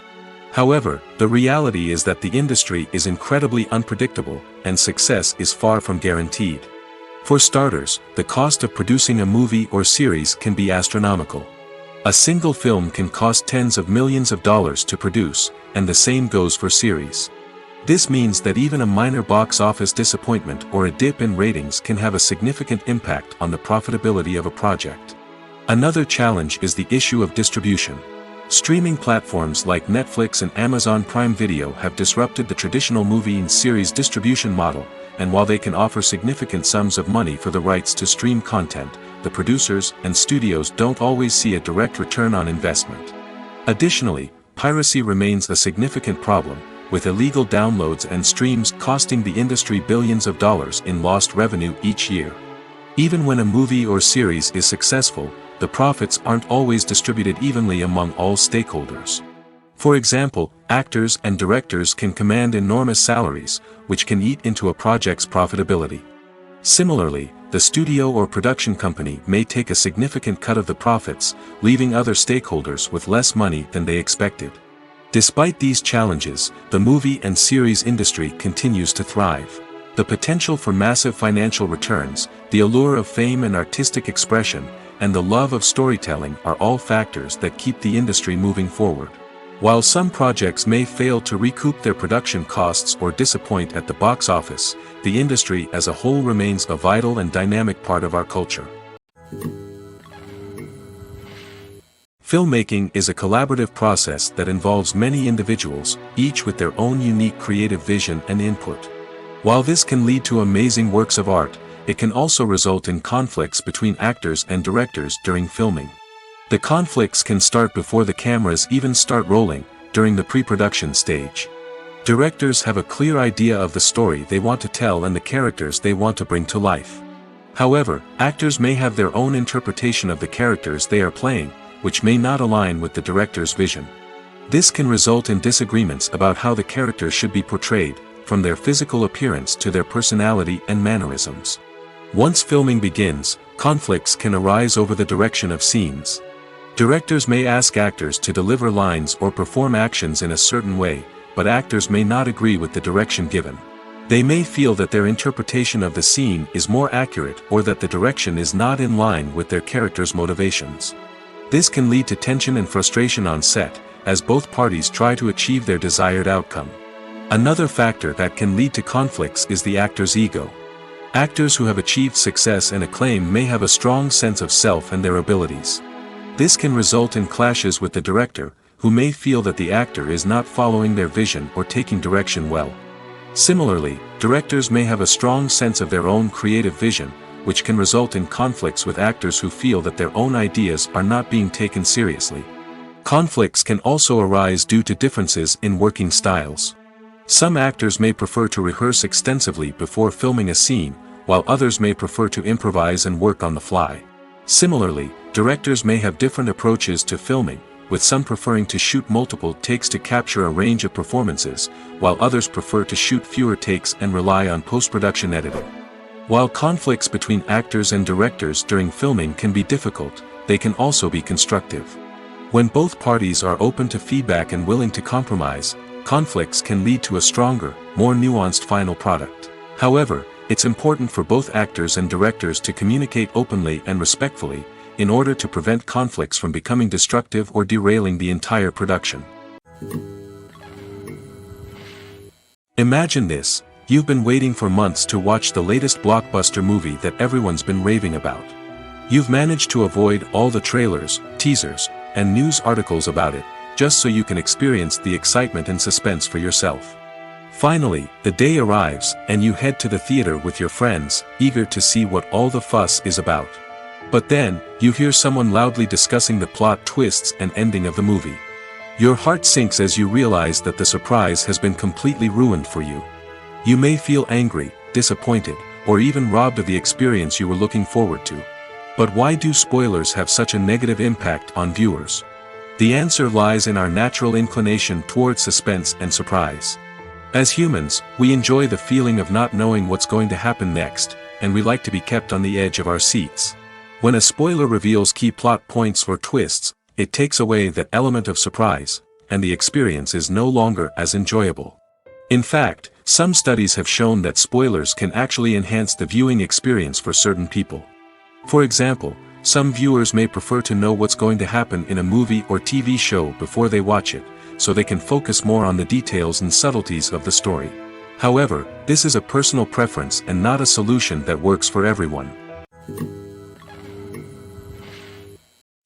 However, the reality is that the industry is incredibly unpredictable, and success is far from guaranteed. For starters, the cost of producing a movie or series can be astronomical. A single film can cost tens of millions of dollars to produce, and the same goes for series. This means that even a minor box office disappointment or a dip in ratings can have a significant impact on the profitability of a project. Another challenge is the issue of distribution. Streaming platforms like Netflix and Amazon Prime Video have disrupted the traditional movie and series distribution model, and while they can offer significant sums of money for the rights to stream content, the producers and studios don't always see a direct return on investment. Additionally, piracy remains a significant problem, with illegal downloads and streams costing the industry billions of dollars in lost revenue each year. Even when a movie or series is successful, the profits aren't always distributed evenly among all stakeholders. For example, actors and directors can command enormous salaries, which can eat into a project's profitability. Similarly, the studio or production company may take a significant cut of the profits, leaving other stakeholders with less money than they expected. Despite these challenges, the movie and series industry continues to thrive. The potential for massive financial returns, the allure of fame and artistic expression, and the love of storytelling are all factors that keep the industry moving forward. While some projects may fail to recoup their production costs or disappoint at the box office, the industry as a whole remains a vital and dynamic part of our culture. Filmmaking is a collaborative process that involves many individuals, each with their own unique creative vision and input. While this can lead to amazing works of art, it can also result in conflicts between actors and directors during filming. The conflicts can start before the cameras even start rolling, during the pre-production stage. Directors have a clear idea of the story they want to tell and the characters they want to bring to life. However, actors may have their own interpretation of the characters they are playing, which may not align with the director's vision. This can result in disagreements about how the characters should be portrayed, from their physical appearance to their personality and mannerisms. Once filming begins, conflicts can arise over the direction of scenes. Directors may ask actors to deliver lines or perform actions in a certain way, but actors may not agree with the direction given. They may feel that their interpretation of the scene is more accurate or that the direction is not in line with their character's motivations. This can lead to tension and frustration on set, as both parties try to achieve their desired outcome. Another factor that can lead to conflicts is the actor's ego. Actors who have achieved success and acclaim may have a strong sense of self and their abilities. This can result in clashes with the director, who may feel that the actor is not following their vision or taking direction well. Similarly, directors may have a strong sense of their own creative vision, which can result in conflicts with actors who feel that their own ideas are not being taken seriously. Conflicts can also arise due to differences in working styles. Some actors may prefer to rehearse extensively before filming a scene, while others may prefer to improvise and work on the fly. Similarly, directors may have different approaches to filming, with some preferring to shoot multiple takes to capture a range of performances, while others prefer to shoot fewer takes and rely on post-production editing. While conflicts between actors and directors during filming can be difficult, they can also be constructive. When both parties are open to feedback and willing to compromise, conflicts can lead to a stronger, more nuanced final product. However, it's important for both actors and directors to communicate openly and respectfully, in order to prevent conflicts from becoming destructive or derailing the entire production. Imagine this: you've been waiting for months to watch the latest blockbuster movie that everyone's been raving about. You've managed to avoid all the trailers, teasers, and news articles about it, just so you can experience the excitement and suspense for yourself. Finally, the day arrives, and you head to the theater with your friends, eager to see what all the fuss is about. But then, you hear someone loudly discussing the plot twists and ending of the movie. Your heart sinks as you realize that the surprise has been completely ruined for you. You may feel angry, disappointed, or even robbed of the experience you were looking forward to. But why do spoilers have such a negative impact on viewers? The answer lies in our natural inclination towards suspense and surprise. As humans, we enjoy the feeling of not knowing what's going to happen next, and we like to be kept on the edge of our seats. When a spoiler reveals key plot points or twists, it takes away that element of surprise, and the experience is no longer as enjoyable. In fact, some studies have shown that spoilers can actually enhance the viewing experience for certain people. For example, some viewers may prefer to know what's going to happen in a movie or TV show before they watch it, so they can focus more on the details and subtleties of the story. However, this is a personal preference and not a solution that works for everyone.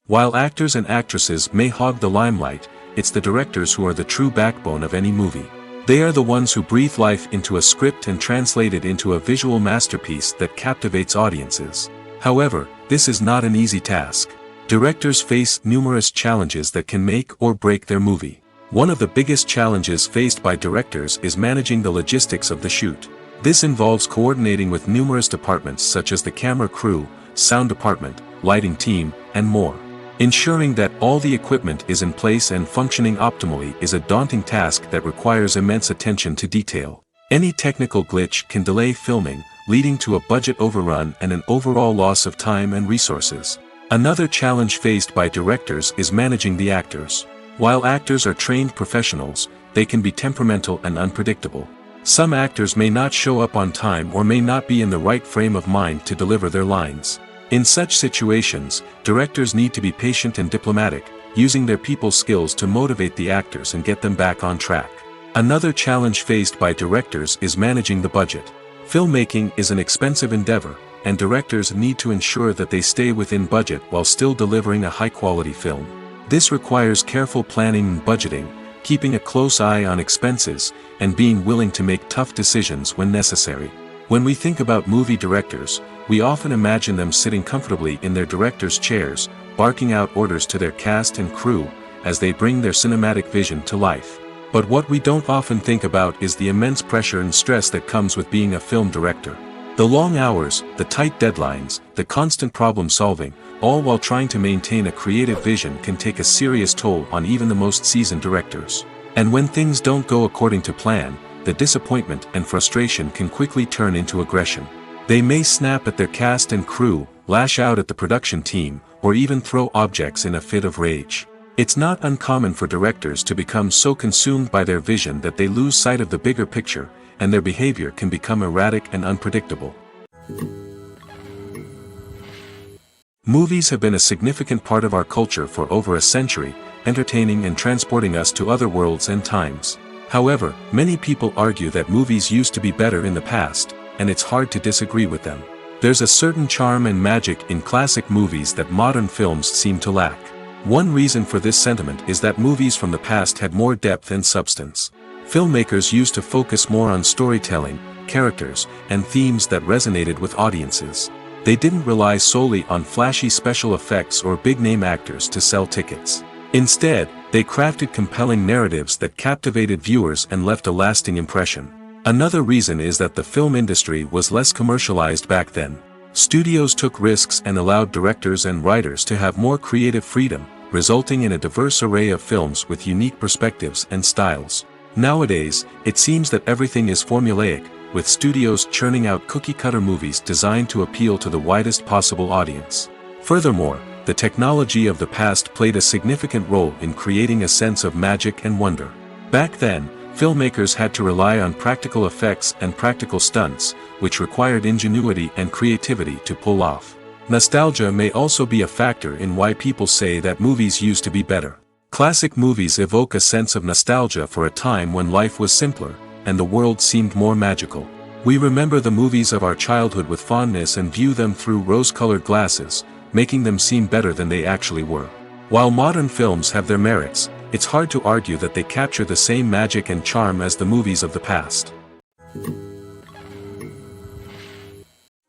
While actors and actresses may hog the limelight, it's the directors who are the true backbone of any movie. They are the ones who breathe life into a script and translate it into a visual masterpiece that captivates audiences. However, this is not an easy task. Directors face numerous challenges that can make or break their movie. One of the biggest challenges faced by directors is managing the logistics of the shoot. This involves coordinating with numerous departments such as the camera crew, sound department, lighting team, and more. Ensuring that all the equipment is in place and functioning optimally is a daunting task that requires immense attention to detail. Any technical glitch can delay filming, leading to a budget overrun and an overall loss of time and resources. Another challenge faced by directors is managing the actors. While actors are trained professionals, they can be temperamental and unpredictable. Some actors may not show up on time or may not be in the right frame of mind to deliver their lines. In such situations, directors need to be patient and diplomatic, using their people skills to motivate the actors and get them back on track. Another challenge faced by directors is managing the budget. Filmmaking is an expensive endeavor, and directors need to ensure that they stay within budget while still delivering a high-quality film. This requires careful planning and budgeting, keeping a close eye on expenses, and being willing to make tough decisions when necessary. When we think about movie directors, we often imagine them sitting comfortably in their director's chairs, barking out orders to their cast and crew, as they bring their cinematic vision to life. But what we don't often think about is the immense pressure and stress that comes with being a film director. The long hours, the tight deadlines, the constant problem solving, all while trying to maintain a creative vision can take a serious toll on even the most seasoned directors. And when things don't go according to plan, the disappointment and frustration can quickly turn into aggression. They may snap at their cast and crew, lash out at the production team, or even throw objects in a fit of rage. It's not uncommon for directors to become so consumed by their vision that they lose sight of the bigger picture, and their behavior can become erratic and unpredictable. Movies have been a significant part of our culture for over a century, entertaining and transporting us to other worlds and times. However, many people argue that movies used to be better in the past, and it's hard to disagree with them. There's a certain charm and magic in classic movies that modern films seem to lack. One reason for this sentiment is that movies from the past had more depth and substance. Filmmakers used to focus more on storytelling, characters, and themes that resonated with audiences. They didn't rely solely on flashy special effects or big-name actors to sell tickets. Instead, they crafted compelling narratives that captivated viewers and left a lasting impression. Another reason is that the film industry was less commercialized back then. Studios took risks and allowed directors and writers to have more creative freedom, resulting in a diverse array of films with unique perspectives and styles. Nowadays, it seems that everything is formulaic, with studios churning out cookie-cutter movies designed to appeal to the widest possible audience. Furthermore, the technology of the past played a significant role in creating a sense of magic and wonder. Back then, filmmakers had to rely on practical effects and practical stunts, which required ingenuity and creativity to pull off. Nostalgia may also be a factor in why people say that movies used to be better. Classic movies evoke a sense of nostalgia for a time when life was simpler, and the world seemed more magical. We remember the movies of our childhood with fondness and view them through rose-colored glasses, making them seem better than they actually were. While modern films have their merits, it's hard to argue that they capture the same magic and charm as the movies of the past.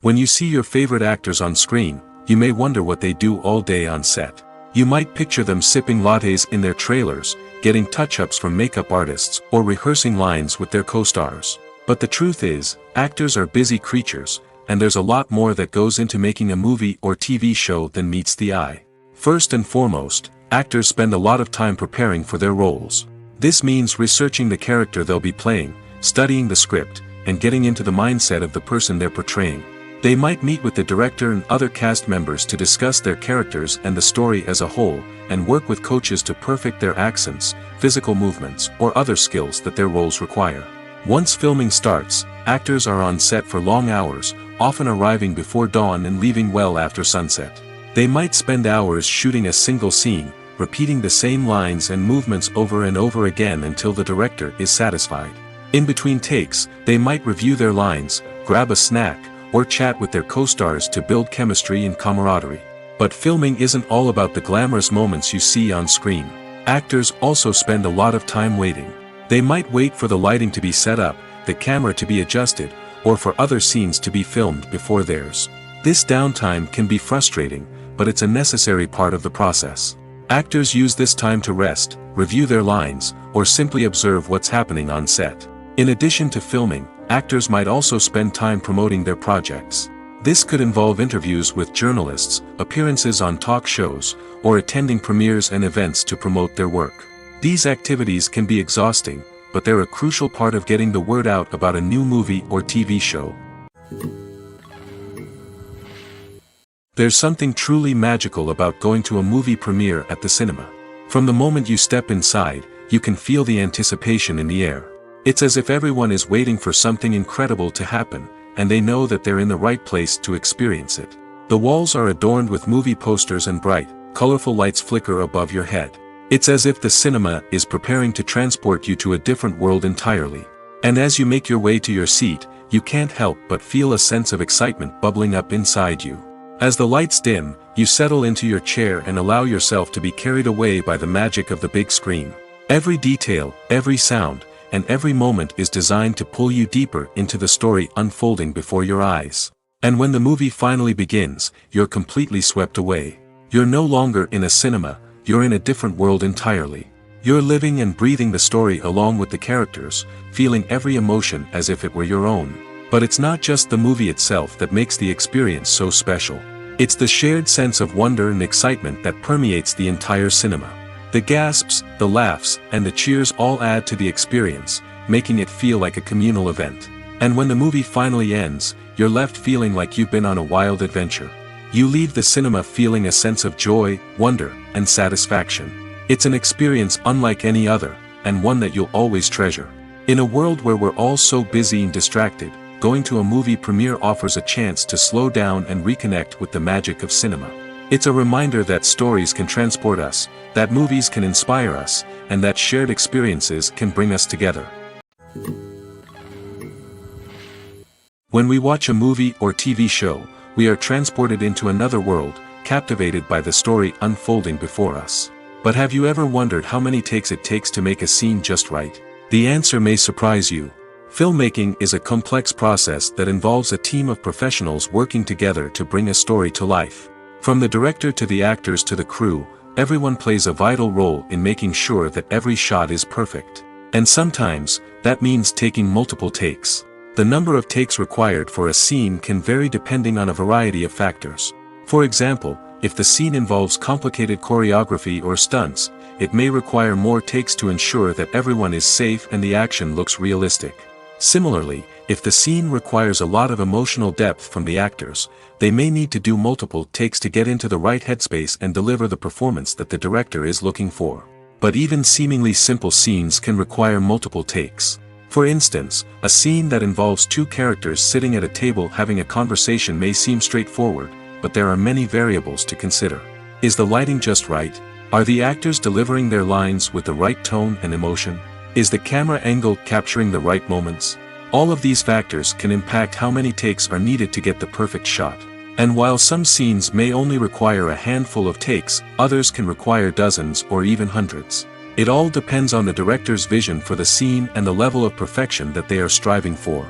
When you see your favorite actors on screen, you may wonder what they do all day on set. You might picture them sipping lattes in their trailers, getting touch-ups from makeup artists, or rehearsing lines with their co-stars. But the truth is, actors are busy creatures, and there's a lot more that goes into making a movie or TV show than meets the eye. First and foremost, actors spend a lot of time preparing for their roles. This means researching the character they'll be playing, studying the script, and getting into the mindset of the person they're portraying. They might meet with the director and other cast members to discuss their characters and the story as a whole, and work with coaches to perfect their accents, physical movements, or other skills that their roles require. Once filming starts, actors are on set for long hours, often arriving before dawn and leaving well after sunset. They might spend hours shooting a single scene, repeating the same lines and movements over and over again until the director is satisfied. In between takes, they might review their lines, grab a snack, or chat with their co-stars to build chemistry and camaraderie. But filming isn't all about the glamorous moments you see on screen. Actors also spend a lot of time waiting. They might wait for the lighting to be set up, the camera to be adjusted, or for other scenes to be filmed before theirs. This downtime can be frustrating, but it's a necessary part of the process. Actors use this time to rest, review their lines, or simply observe what's happening on set. In addition to filming, actors might also spend time promoting their projects. This could involve interviews with journalists, appearances on talk shows, or attending premieres and events to promote their work. These activities can be exhausting, but they're a crucial part of getting the word out about a new movie or TV show. There's something truly magical about going to a movie premiere at the cinema. From the moment you step inside, you can feel the anticipation in the air. It's as if everyone is waiting for something incredible to happen, and they know that they're in the right place to experience it. The walls are adorned with movie posters and bright, colorful lights flicker above your head. It's as if the cinema is preparing to transport you to a different world entirely. And as you make your way to your seat, you can't help but feel a sense of excitement bubbling up inside you. As the lights dim, you settle into your chair and allow yourself to be carried away by the magic of the big screen. Every detail, every sound, and every moment is designed to pull you deeper into the story unfolding before your eyes. And when the movie finally begins, you're completely swept away. You're no longer in a cinema, you're in a different world entirely. You're living and breathing the story along with the characters, feeling every emotion as if it were your own. But it's not just the movie itself that makes the experience so special. It's the shared sense of wonder and excitement that permeates the entire cinema. The gasps, the laughs, and the cheers all add to the experience, making it feel like a communal event. And when the movie finally ends, you're left feeling like you've been on a wild adventure. You leave the cinema feeling a sense of joy, wonder, and satisfaction. It's an experience unlike any other, and one that you'll always treasure. In a world where we're all so busy and distracted, going to a movie premiere offers a chance to slow down and reconnect with the magic of cinema. It's a reminder that stories can transport us, that movies can inspire us, and that shared experiences can bring us together. When we watch a movie or TV show, we are transported into another world, captivated by the story unfolding before us. But have you ever wondered how many takes it takes to make a scene just right? The answer may surprise you. Filmmaking is a complex process that involves a team of professionals working together to bring a story to life. From the director to the actors to the crew, everyone plays a vital role in making sure that every shot is perfect. And sometimes, that means taking multiple takes. The number of takes required for a scene can vary depending on a variety of factors. For example, if the scene involves complicated choreography or stunts, it may require more takes to ensure that everyone is safe and the action looks realistic. Similarly, if the scene requires a lot of emotional depth from the actors, they may need to do multiple takes to get into the right headspace and deliver the performance that the director is looking for. But even seemingly simple scenes can require multiple takes. For instance, a scene that involves two characters sitting at a table having a conversation may seem straightforward, but there are many variables to consider. Is the lighting just right? Are the actors delivering their lines with the right tone and emotion? Is the camera angle capturing the right moments? All of these factors can impact how many takes are needed to get the perfect shot. And while some scenes may only require a handful of takes, others can require dozens or even hundreds. It all depends on the director's vision for the scene and the level of perfection that they are striving for.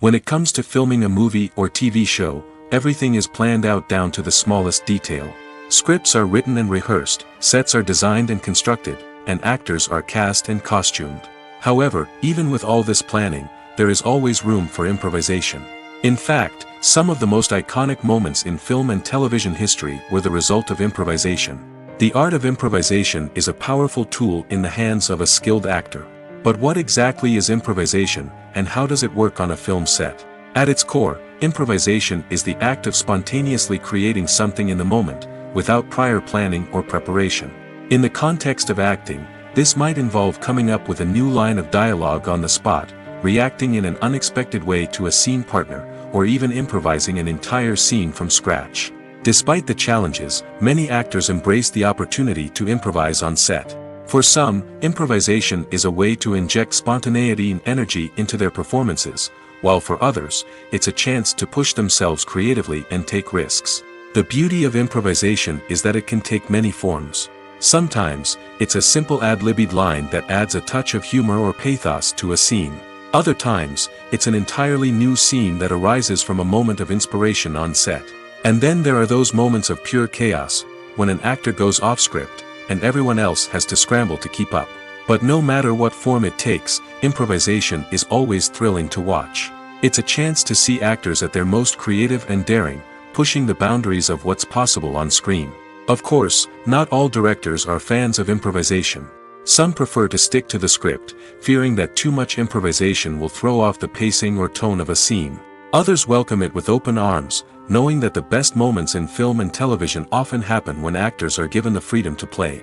When it comes to filming a movie or TV show, everything is planned out down to the smallest detail. Scripts are written and rehearsed, sets are designed and constructed, and actors are cast and costumed. However, even with all this planning, there is always room for improvisation. In fact, some of the most iconic moments in film and television history were the result of improvisation. The art of improvisation is a powerful tool in the hands of a skilled actor. But what exactly is improvisation, and how does it work on a film set? At its core, improvisation is the act of spontaneously creating something in the moment, without prior planning or preparation. In the context of acting, this might involve coming up with a new line of dialogue on the spot, reacting in an unexpected way to a scene partner, or even improvising an entire scene from scratch. Despite the challenges, many actors embrace the opportunity to improvise on set. For some, improvisation is a way to inject spontaneity and energy into their performances, while for others, it's a chance to push themselves creatively and take risks. The beauty of improvisation is that it can take many forms. Sometimes, it's a simple ad-libbed line that adds a touch of humor or pathos to a scene. Other times, it's an entirely new scene that arises from a moment of inspiration on set. And then there are those moments of pure chaos, when an actor goes off script, and everyone else has to scramble to keep up. But no matter what form it takes, improvisation is always thrilling to watch. It's a chance to see actors at their most creative and daring, pushing the boundaries of what's possible on screen. Of course, not all directors are fans of improvisation. Some prefer to stick to the script, fearing that too much improvisation will throw off the pacing or tone of a scene. Others welcome it with open arms, knowing that the best moments in film and television often happen when actors are given the freedom to play.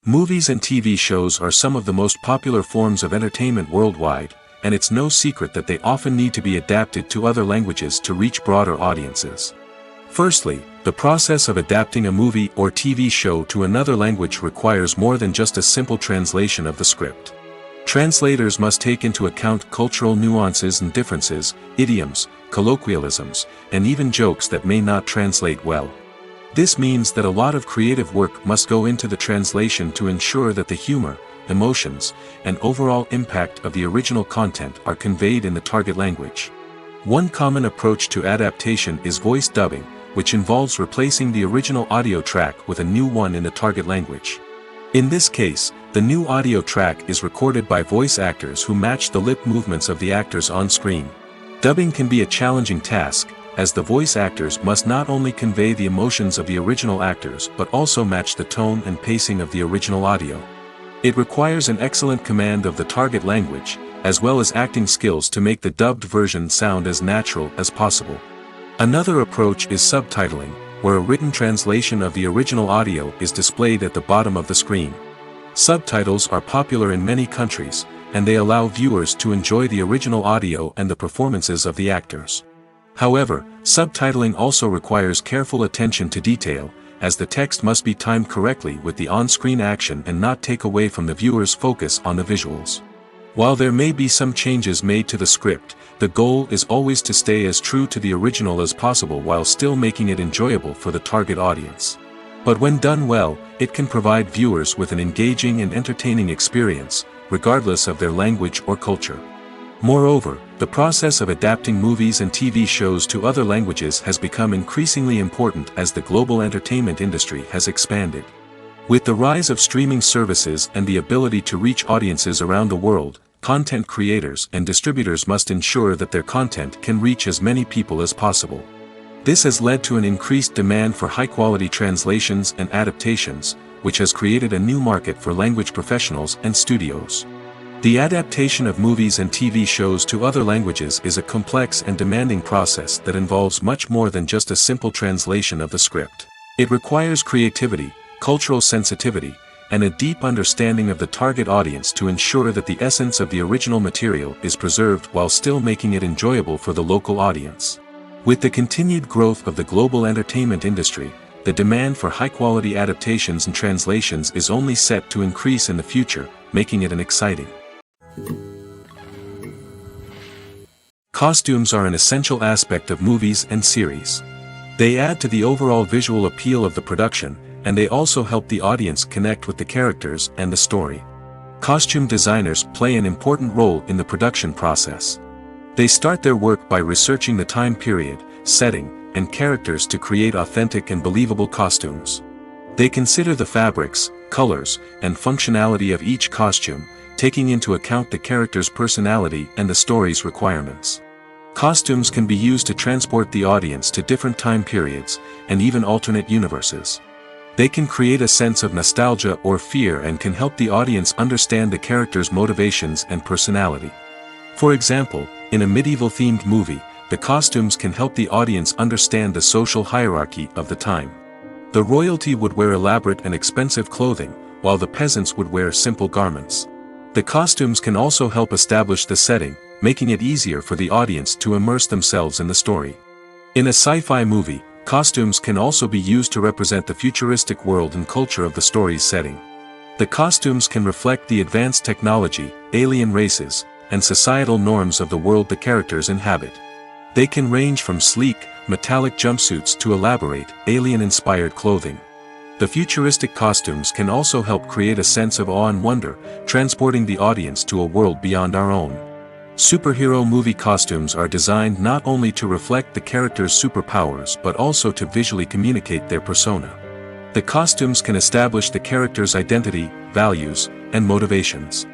Movies and TV shows are some of the most popular forms of entertainment worldwide, and it's no secret that they often need to be adapted to other languages to reach broader audiences. Firstly, the process of adapting a movie or TV show to another language requires more than just a simple translation of the script. Translators must take into account cultural nuances and differences, idioms, colloquialisms, and even jokes that may not translate well. This means that a lot of creative work must go into the translation to ensure that the humor, emotions, and overall impact of the original content are conveyed in the target language. One common approach to adaptation is voice dubbing, which involves replacing the original audio track with a new one in the target language. In this case, the new audio track is recorded by voice actors who match the lip movements of the actors on screen. Dubbing can be a challenging task, as the voice actors must not only convey the emotions of the original actors but also match the tone and pacing of the original audio. It requires an excellent command of the target language, as well as acting skills to make the dubbed version sound as natural as possible. Another approach is subtitling, where a written translation of the original audio is displayed at the bottom of the screen. Subtitles are popular in many countries, and they allow viewers to enjoy the original audio and the performances of the actors. However, subtitling also requires careful attention to detail, as the text must be timed correctly with the on-screen action and not take away from the viewer's focus on the visuals. While there may be some changes made to the script, the goal is always to stay as true to the original as possible while still making it enjoyable for the target audience. But when done well, it can provide viewers with an engaging and entertaining experience, regardless of their language or culture. Moreover, the process of adapting movies and TV shows to other languages has become increasingly important as the global entertainment industry has expanded. With the rise of streaming services and the ability to reach audiences around the world, content creators and distributors must ensure that their content can reach as many people as possible. This has led to an increased demand for high-quality translations and adaptations, which has created a new market for language professionals and studios. The adaptation of movies and TV shows to other languages is a complex and demanding process that involves much more than just a simple translation of the script. It requires creativity, cultural sensitivity, and a deep understanding of the target audience to ensure that the essence of the original material is preserved while still making it enjoyable for the local audience. With the continued growth of the global entertainment industry, the demand for high-quality adaptations and translations is only set to increase in the future, making it an exciting. Costumes are an essential aspect of movies and series. They add to the overall visual appeal of the production, and they also help the audience connect with the characters and the story. Costume designers play an important role in the production process. They start their work by researching the time period, setting, and characters to create authentic and believable costumes. They consider the fabrics, colors, and functionality of each costume, taking into account the character's personality and the story's requirements. Costumes can be used to transport the audience to different time periods, and even alternate universes. They can create a sense of nostalgia or fear and can help the audience understand the character's motivations and personality. For example, in a medieval-themed movie, the costumes can help the audience understand the social hierarchy of the time. The royalty would wear elaborate and expensive clothing, while the peasants would wear simple garments. The costumes can also help establish the setting, making it easier for the audience to immerse themselves in the story. In a sci-fi movie, costumes can also be used to represent the futuristic world and culture of the story's setting. The costumes can reflect the advanced technology, alien races, and societal norms of the world the characters inhabit. They can range from sleek, metallic jumpsuits to elaborate, alien-inspired clothing. The futuristic costumes can also help create a sense of awe and wonder, transporting the audience to a world beyond our own. Superhero movie costumes are designed not only to reflect the character's superpowers but also to visually communicate their persona. The costumes can establish the character's identity, values, and motivations.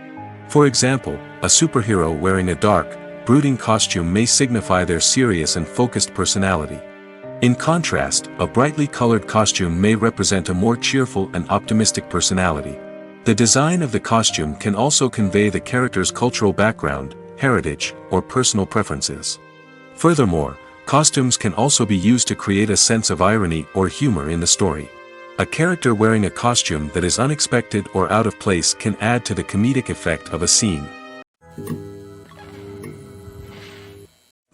For example, a superhero wearing a dark, brooding costume may signify their serious and focused personality. In contrast, a brightly colored costume may represent a more cheerful and optimistic personality. The design of the costume can also convey the character's cultural background, heritage, or personal preferences. Furthermore, costumes can also be used to create a sense of irony or humor in the story. A character wearing a costume that is unexpected or out of place can add to the comedic effect of a scene.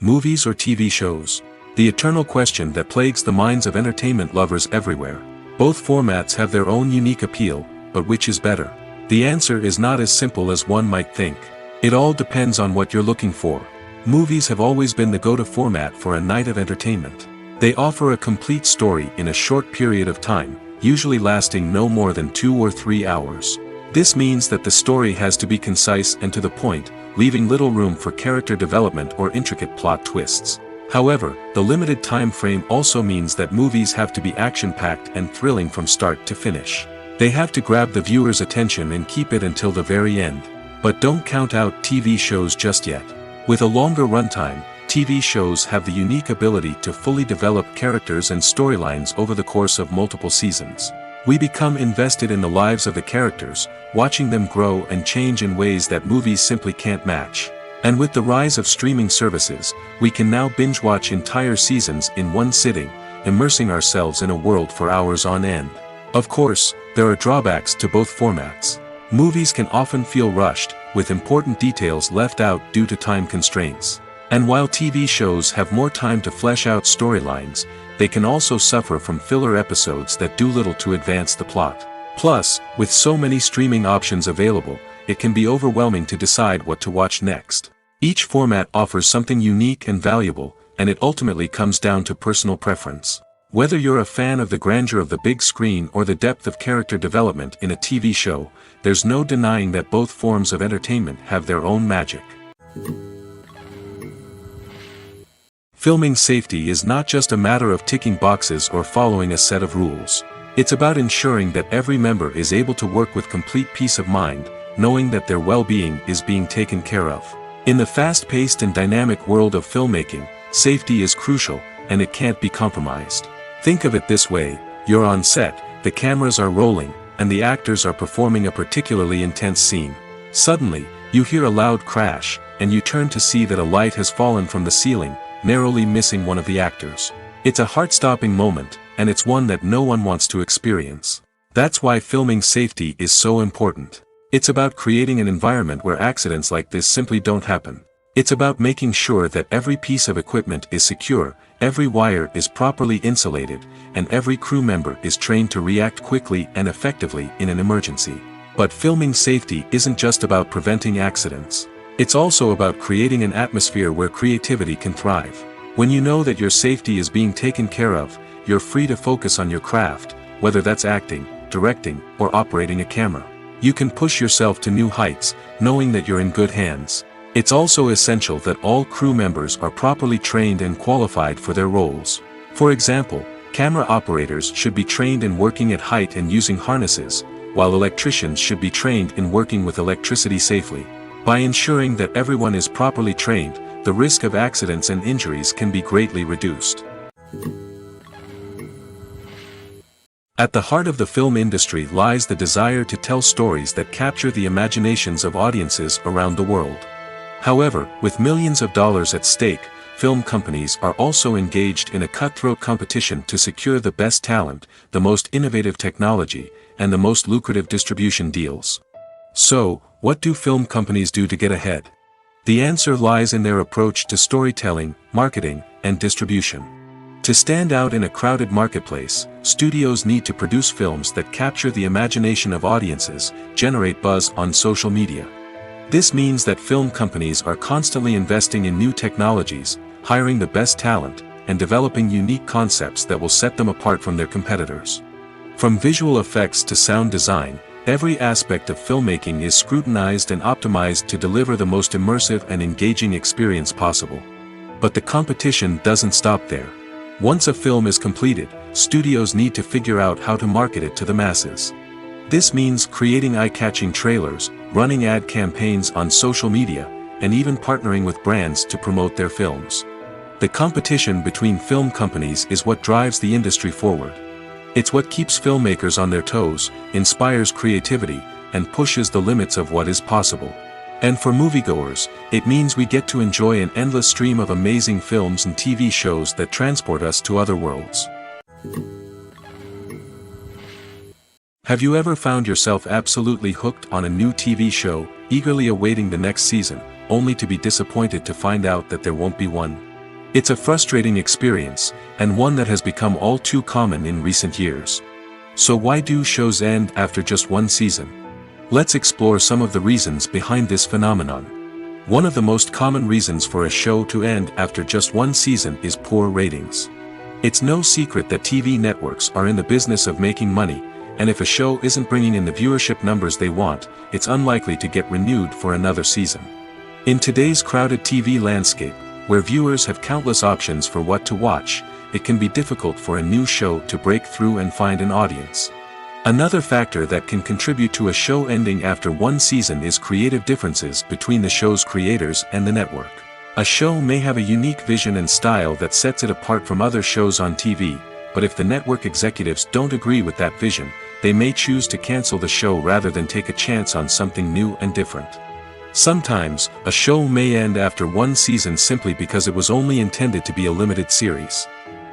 Movies or TV shows? The eternal question that plagues the minds of entertainment lovers everywhere. Both formats have their own unique appeal, but which is better? The answer is not as simple as one might think. It all depends on what you're looking for. Movies have always been the go-to format for a night of entertainment. They offer a complete story in a short period of time, usually lasting no more than 2 or 3 hours. This means that the story has to be concise and to the point, leaving little room for character development or intricate plot twists. However, the limited time frame also means that movies have to be action-packed and thrilling from start to finish. They have to grab the viewer's attention and keep it until the very end. But don't count out TV shows just yet. With a longer runtime, TV shows have the unique ability to fully develop characters and storylines over the course of multiple seasons. We become invested in the lives of the characters, watching them grow and change in ways that movies simply can't match. And with the rise of streaming services, we can now binge-watch entire seasons in one sitting, immersing ourselves in a world for hours on end. Of course, there are drawbacks to both formats. Movies can often feel rushed, with important details left out due to time constraints. And while TV shows have more time to flesh out storylines, they can also suffer from filler episodes that do little to advance the plot. Plus, with so many streaming options available, it can be overwhelming to decide what to watch next. Each format offers something unique and valuable, and it ultimately comes down to personal preference. Whether you're a fan of the grandeur of the big screen or the depth of character development in a TV show, there's no denying that both forms of entertainment have their own magic. Filming safety is not just a matter of ticking boxes or following a set of rules. It's about ensuring that every member is able to work with complete peace of mind, knowing that their well-being is being taken care of. In the fast-paced and dynamic world of filmmaking, safety is crucial, and it can't be compromised. Think of it this way: you're on set, the cameras are rolling, and the actors are performing a particularly intense scene. Suddenly, you hear a loud crash, and you turn to see that a light has fallen from the ceiling, narrowly missing one of the actors. It's a heart-stopping moment, and it's one that no one wants to experience. That's why filming safety is so important. It's about creating an environment where accidents like this simply don't happen. It's about making sure that every piece of equipment is secure, every wire is properly insulated, and every crew member is trained to react quickly and effectively in an emergency. But filming safety isn't just about preventing accidents. It's also about creating an atmosphere where creativity can thrive. When you know that your safety is being taken care of, you're free to focus on your craft, whether that's acting, directing, or operating a camera. You can push yourself to new heights, knowing that you're in good hands. It's also essential that all crew members are properly trained and qualified for their roles. For example, camera operators should be trained in working at height and using harnesses, while electricians should be trained in working with electricity safely. By ensuring that everyone is properly trained, the risk of accidents and injuries can be greatly reduced. At the heart of the film industry lies the desire to tell stories that capture the imaginations of audiences around the world. However, with millions of dollars at stake, film companies are also engaged in a cutthroat competition to secure the best talent, the most innovative technology, and the most lucrative distribution deals. So, what do film companies do to get ahead? The answer lies in their approach to storytelling, marketing, and distribution. To stand out in a crowded marketplace, studios need to produce films that capture the imagination of audiences, generate buzz on social media. This means that film companies are constantly investing in new technologies, hiring the best talent, and developing unique concepts that will set them apart from their competitors. From visual effects to sound design, every aspect of filmmaking is scrutinized and optimized to deliver the most immersive and engaging experience possible. But the competition doesn't stop there. Once a film is completed, studios need to figure out how to market it to the masses. This means creating eye-catching trailers, running ad campaigns on social media, and even partnering with brands to promote their films. The competition between film companies is what drives the industry forward. It's what keeps filmmakers on their toes, inspires creativity, and pushes the limits of what is possible. And for moviegoers, it means we get to enjoy an endless stream of amazing films and TV shows that transport us to other worlds. Have you ever found yourself absolutely hooked on a new TV show, eagerly awaiting the next season, only to be disappointed to find out that there won't be one? It's a frustrating experience, and one that has become all too common in recent years. So why do shows end after just one season? Let's explore some of the reasons behind this phenomenon. One of the most common reasons for a show to end after just one season is poor ratings. It's no secret that TV networks are in the business of making money, and if a show isn't bringing in the viewership numbers they want, it's unlikely to get renewed for another season. In today's crowded TV landscape, where viewers have countless options for what to watch, it can be difficult for a new show to break through and find an audience. Another factor that can contribute to a show ending after one season is creative differences between the show's creators and the network. A show may have a unique vision and style that sets it apart from other shows on TV, but if the network executives don't agree with that vision, they may choose to cancel the show rather than take a chance on something new and different. Sometimes, a show may end after one season simply because it was only intended to be a limited series.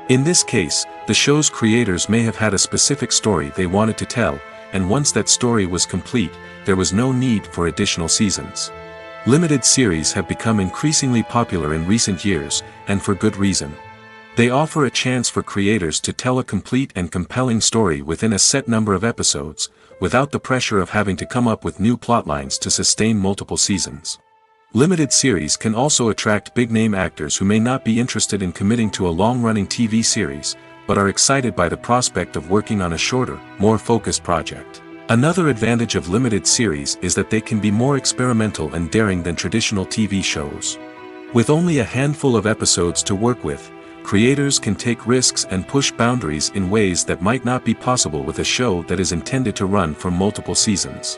In this case, the show's creators may have had a specific story they wanted to tell, and once that story was complete, there was no need for additional seasons. Limited series have become increasingly popular in recent years, and for good reason. They offer a chance for creators to tell a complete and compelling story within a set number of episodes, without the pressure of having to come up with new plotlines to sustain multiple seasons. Limited series can also attract big-name actors who may not be interested in committing to a long-running TV series, but are excited by the prospect of working on a shorter, more focused project. Another advantage of limited series is that they can be more experimental and daring than traditional TV shows. With only a handful of episodes to work with, creators can take risks and push boundaries in ways that might not be possible with a show that is intended to run for multiple seasons.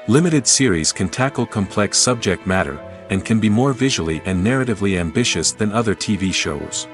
Limited series can tackle complex subject matter, and can be more visually and narratively ambitious than other TV shows.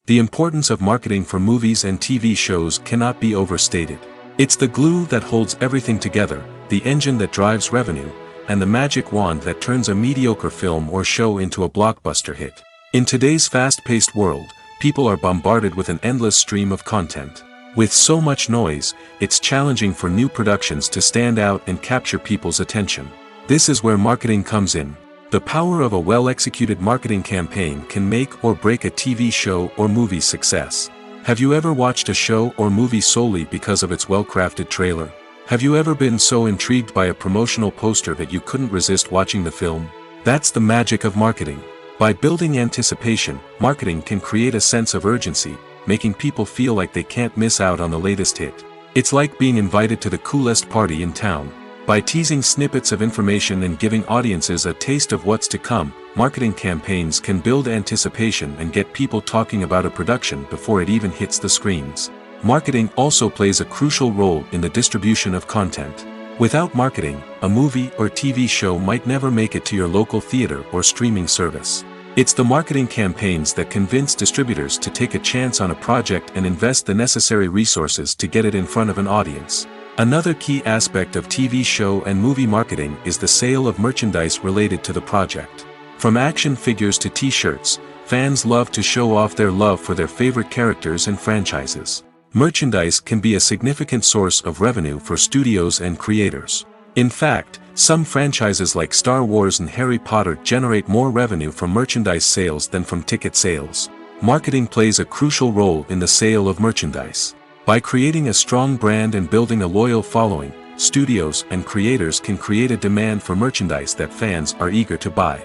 The importance of marketing for movies and TV shows cannot be overstated. It's the glue that holds everything together, the engine that drives revenue, and the magic wand that turns a mediocre film or show into a blockbuster hit. In today's fast-paced world, people are bombarded with an endless stream of content. With so much noise, it's challenging for new productions to stand out and capture people's attention. This is where marketing comes in. The power of a well-executed marketing campaign can make or break a TV show or movie's success. Have you ever watched a show or movie solely because of its well-crafted trailer? Have you ever been so intrigued by a promotional poster that you couldn't resist watching the film? That's the magic of marketing. By building anticipation, marketing can create a sense of urgency, making people feel like they can't miss out on the latest hit. It's like being invited to the coolest party in town. By teasing snippets of information and giving audiences a taste of what's to come, marketing campaigns can build anticipation and get people talking about a production before it even hits the screens. Marketing also plays a crucial role in the distribution of content. Without marketing, a movie or TV show might never make it to your local theater or streaming service. It's the marketing campaigns that convince distributors to take a chance on a project and invest the necessary resources to get it in front of an audience. Another key aspect of TV show and movie marketing is the sale of merchandise related to the project. From action figures to t-shirts, fans love to show off their love for their favorite characters and franchises. Merchandise can be a significant source of revenue for studios and creators. In fact, some franchises like Star Wars and Harry Potter generate more revenue from merchandise sales than from ticket sales. Marketing plays a crucial role in the sale of merchandise. By creating a strong brand and building a loyal following, studios and creators can create a demand for merchandise that fans are eager to buy.